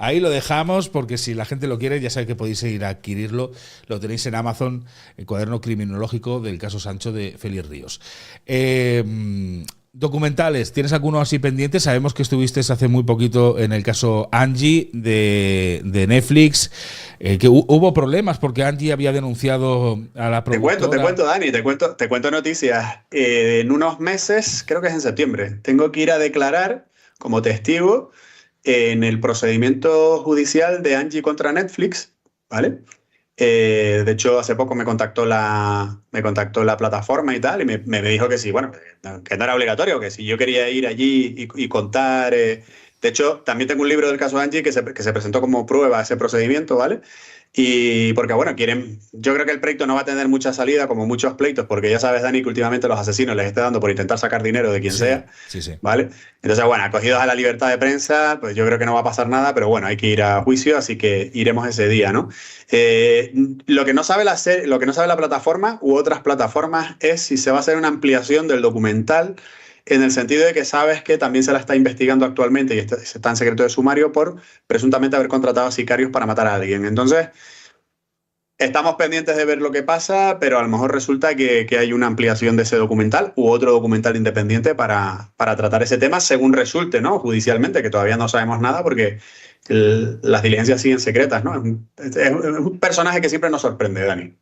Speaker 1: Ahí lo dejamos porque si la gente lo quiere ya sabéis que podéis ir a adquirirlo. Lo tenéis en Amazon, el cuaderno criminológico del caso Sancho de Félix Ríos. Documentales, ¿tienes alguno así pendiente? Sabemos que estuviste hace muy poquito en el caso Angie de Netflix, que hubo problemas porque Angie había denunciado a la productora.
Speaker 2: Te cuento, Dani, te cuento noticias. En unos meses, creo que es en septiembre, tengo que ir a declarar como testigo en el procedimiento judicial de Angie contra Netflix, ¿vale? De hecho, hace poco me contactó la plataforma y tal, y me dijo que sí, bueno, que no era obligatorio, que si yo quería ir allí y contar. De hecho, también tengo un libro del caso Angie que se presentó como prueba a ese procedimiento, ¿vale? Y porque, bueno, yo creo que el pleito no va a tener mucha salida, como muchos pleitos, porque ya sabes, Dani, que últimamente los asesinos les está dando por intentar sacar dinero de quien sea, ¿vale? Entonces, bueno, acogidos a la libertad de prensa, pues yo creo que no va a pasar nada, pero bueno, hay que ir a juicio, así que iremos ese día, ¿no? Lo que no sabe la plataforma u otras plataformas es si se va a hacer una ampliación del documental, en el sentido de que sabes que también se la está investigando actualmente y está en secreto de sumario por presuntamente haber contratado a sicarios para matar a alguien. Entonces, estamos pendientes de ver lo que pasa, pero a lo mejor resulta que hay una ampliación de ese documental u otro documental independiente para tratar ese tema, según resulte, ¿no? Judicialmente, que todavía no sabemos nada porque las diligencias siguen secretas, ¿no? Es un personaje que siempre nos sorprende, Dani.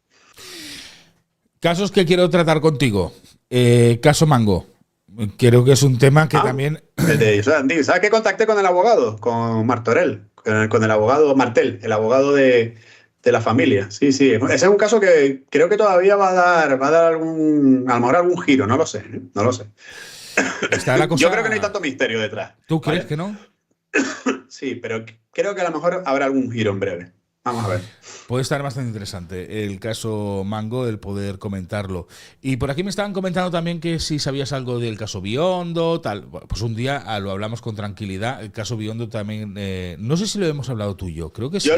Speaker 1: Casos que quiero tratar contigo. Caso Mango. Creo que es un tema que también...
Speaker 2: ¿Sabes que contacté con el abogado? Con Martorell, con el abogado Martel, el abogado de la familia. Sí. Ese es un caso que creo que todavía va a dar a lo mejor algún giro, no lo sé.
Speaker 1: Está la cosa...
Speaker 2: Yo creo que no hay tanto misterio detrás.
Speaker 1: ¿Tú crees que no?
Speaker 2: Sí, pero creo que a lo mejor habrá algún giro en breve. Vamos a ver.
Speaker 1: Puede estar bastante interesante el caso Mango, el poder comentarlo. Y por aquí me estaban comentando también que si sabías algo del caso Biondo, tal. Pues un día lo hablamos con tranquilidad. El caso Biondo también, no sé si lo hemos hablado tú y yo, creo que sí.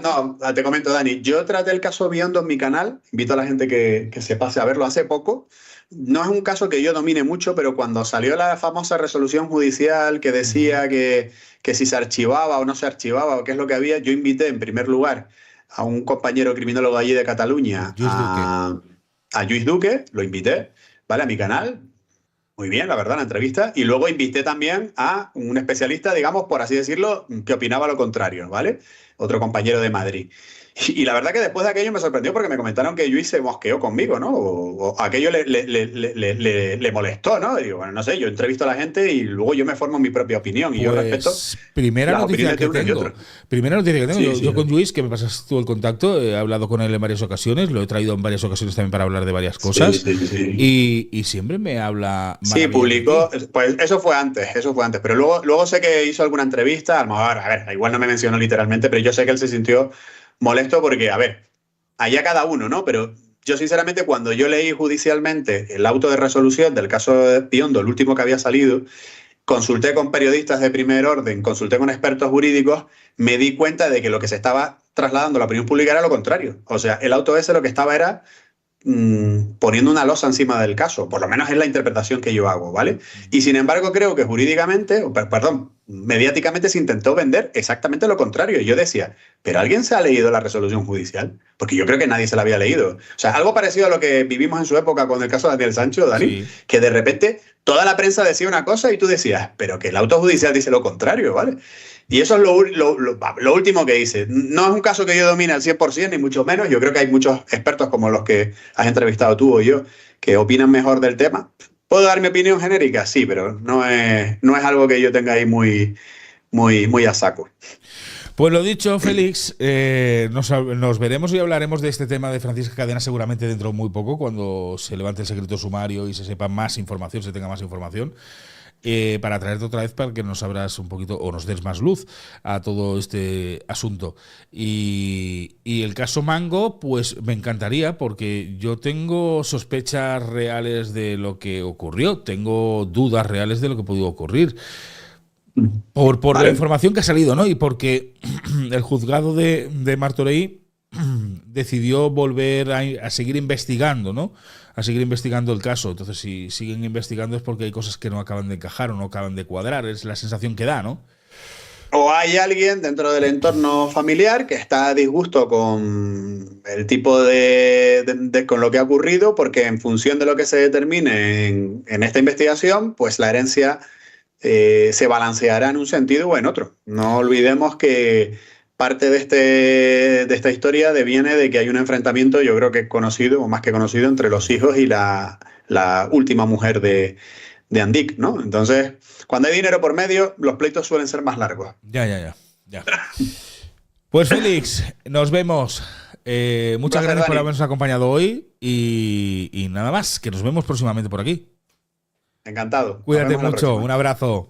Speaker 2: No, te comento, Dani. Yo traté el caso Biondo en mi canal. Invito a la gente que se pase a verlo hace poco. No es un caso que yo domine mucho, pero cuando salió la famosa resolución judicial que decía que si se archivaba o no se archivaba o qué es lo que había, yo invité en primer lugar a un compañero criminólogo allí de Cataluña, a Lluís Duque, lo invité, ¿vale? A mi canal. Muy bien, la verdad, la entrevista. Y luego invité también a un especialista, digamos, por así decirlo, que opinaba lo contrario, ¿vale? Otro compañero de Madrid. Y la verdad que después de aquello me sorprendió porque me comentaron que Lluís se mosqueó conmigo, ¿no? O aquello le molestó, ¿no? Y digo, bueno, no sé, yo entrevisto a la gente y luego yo me formo mi propia opinión y yo respeto
Speaker 1: primera
Speaker 2: las
Speaker 1: noticia
Speaker 2: opiniones
Speaker 1: que
Speaker 2: de uno y
Speaker 1: tengo.
Speaker 2: otro.
Speaker 1: Primera noticia que tengo.
Speaker 2: Sí,
Speaker 1: yo con Lluís, que me pasas tú el contacto, he hablado con él en varias ocasiones, lo he traído en varias ocasiones también para hablar de varias cosas.
Speaker 2: Sí.
Speaker 1: Y siempre me habla...
Speaker 2: Sí, publicó, pues eso fue antes, pero luego sé que hizo alguna entrevista, a lo mejor, a ver, igual no me mencionó literalmente, pero yo sé que él se sintió molesto porque, a ver, allá cada uno, ¿no? Pero yo sinceramente cuando yo leí judicialmente el auto de resolución del caso de Biondo, el último que había salido, consulté con periodistas de primer orden, consulté con expertos jurídicos, me di cuenta de que lo que se estaba trasladando a la opinión pública era lo contrario. O sea, el auto ese lo que estaba era poniendo una losa encima del caso, por lo menos es la interpretación que yo hago, ¿vale? Y sin embargo creo que jurídicamente, mediáticamente se intentó vender exactamente lo contrario. Y yo decía, ¿pero alguien se ha leído la resolución judicial? Porque yo creo que nadie se la había leído. O sea, algo parecido a lo que vivimos en su época con el caso de Daniel Sancho, Dani, que de repente toda la prensa decía una cosa y tú decías, pero que el auto judicial dice lo contrario, ¿vale? Y eso es lo último que dice. No es un caso que yo domine al 100%, ni mucho menos. Yo creo que hay muchos expertos como los que has entrevistado tú o yo que opinan mejor del tema. ¿Puedo dar mi opinión genérica? Sí, pero no es algo que yo tenga ahí muy a saco.
Speaker 1: Pues lo dicho, Félix, nos veremos y hablaremos de este tema de Francisca Cadenas seguramente dentro de muy poco, cuando se levante el secreto sumario y se sepa más información, se tenga más información. Para traerte otra vez para que nos abras un poquito o nos des más luz a todo este asunto. Y el caso Mango, pues me encantaría, porque yo tengo sospechas reales de lo que ocurrió, tengo dudas reales de lo que pudo ocurrir. Por
Speaker 2: Vale.
Speaker 1: la información que ha salido, ¿no? Y porque el juzgado de Martorell decidió volver a seguir investigando, ¿no? A seguir investigando el caso. Entonces, si siguen investigando es porque hay cosas que no acaban de encajar o no acaban de cuadrar. Es la sensación que da, ¿no?
Speaker 2: O hay alguien dentro del entorno familiar que está a disgusto con el tipo con lo que ha ocurrido, porque en función de lo que se determine en esta investigación, pues la herencia se balanceará en un sentido o en otro. No olvidemos que parte de esta historia deviene de que hay un enfrentamiento, yo creo que conocido, o más que conocido, entre los hijos y la última mujer de Andic, ¿no? Entonces, cuando hay dinero por medio, los pleitos suelen ser más largos.
Speaker 1: Ya. Pues Félix, nos vemos. Muchas gracias por habernos acompañado hoy y nada más, que nos vemos próximamente por aquí.
Speaker 2: Encantado.
Speaker 1: Cuídate mucho, un abrazo.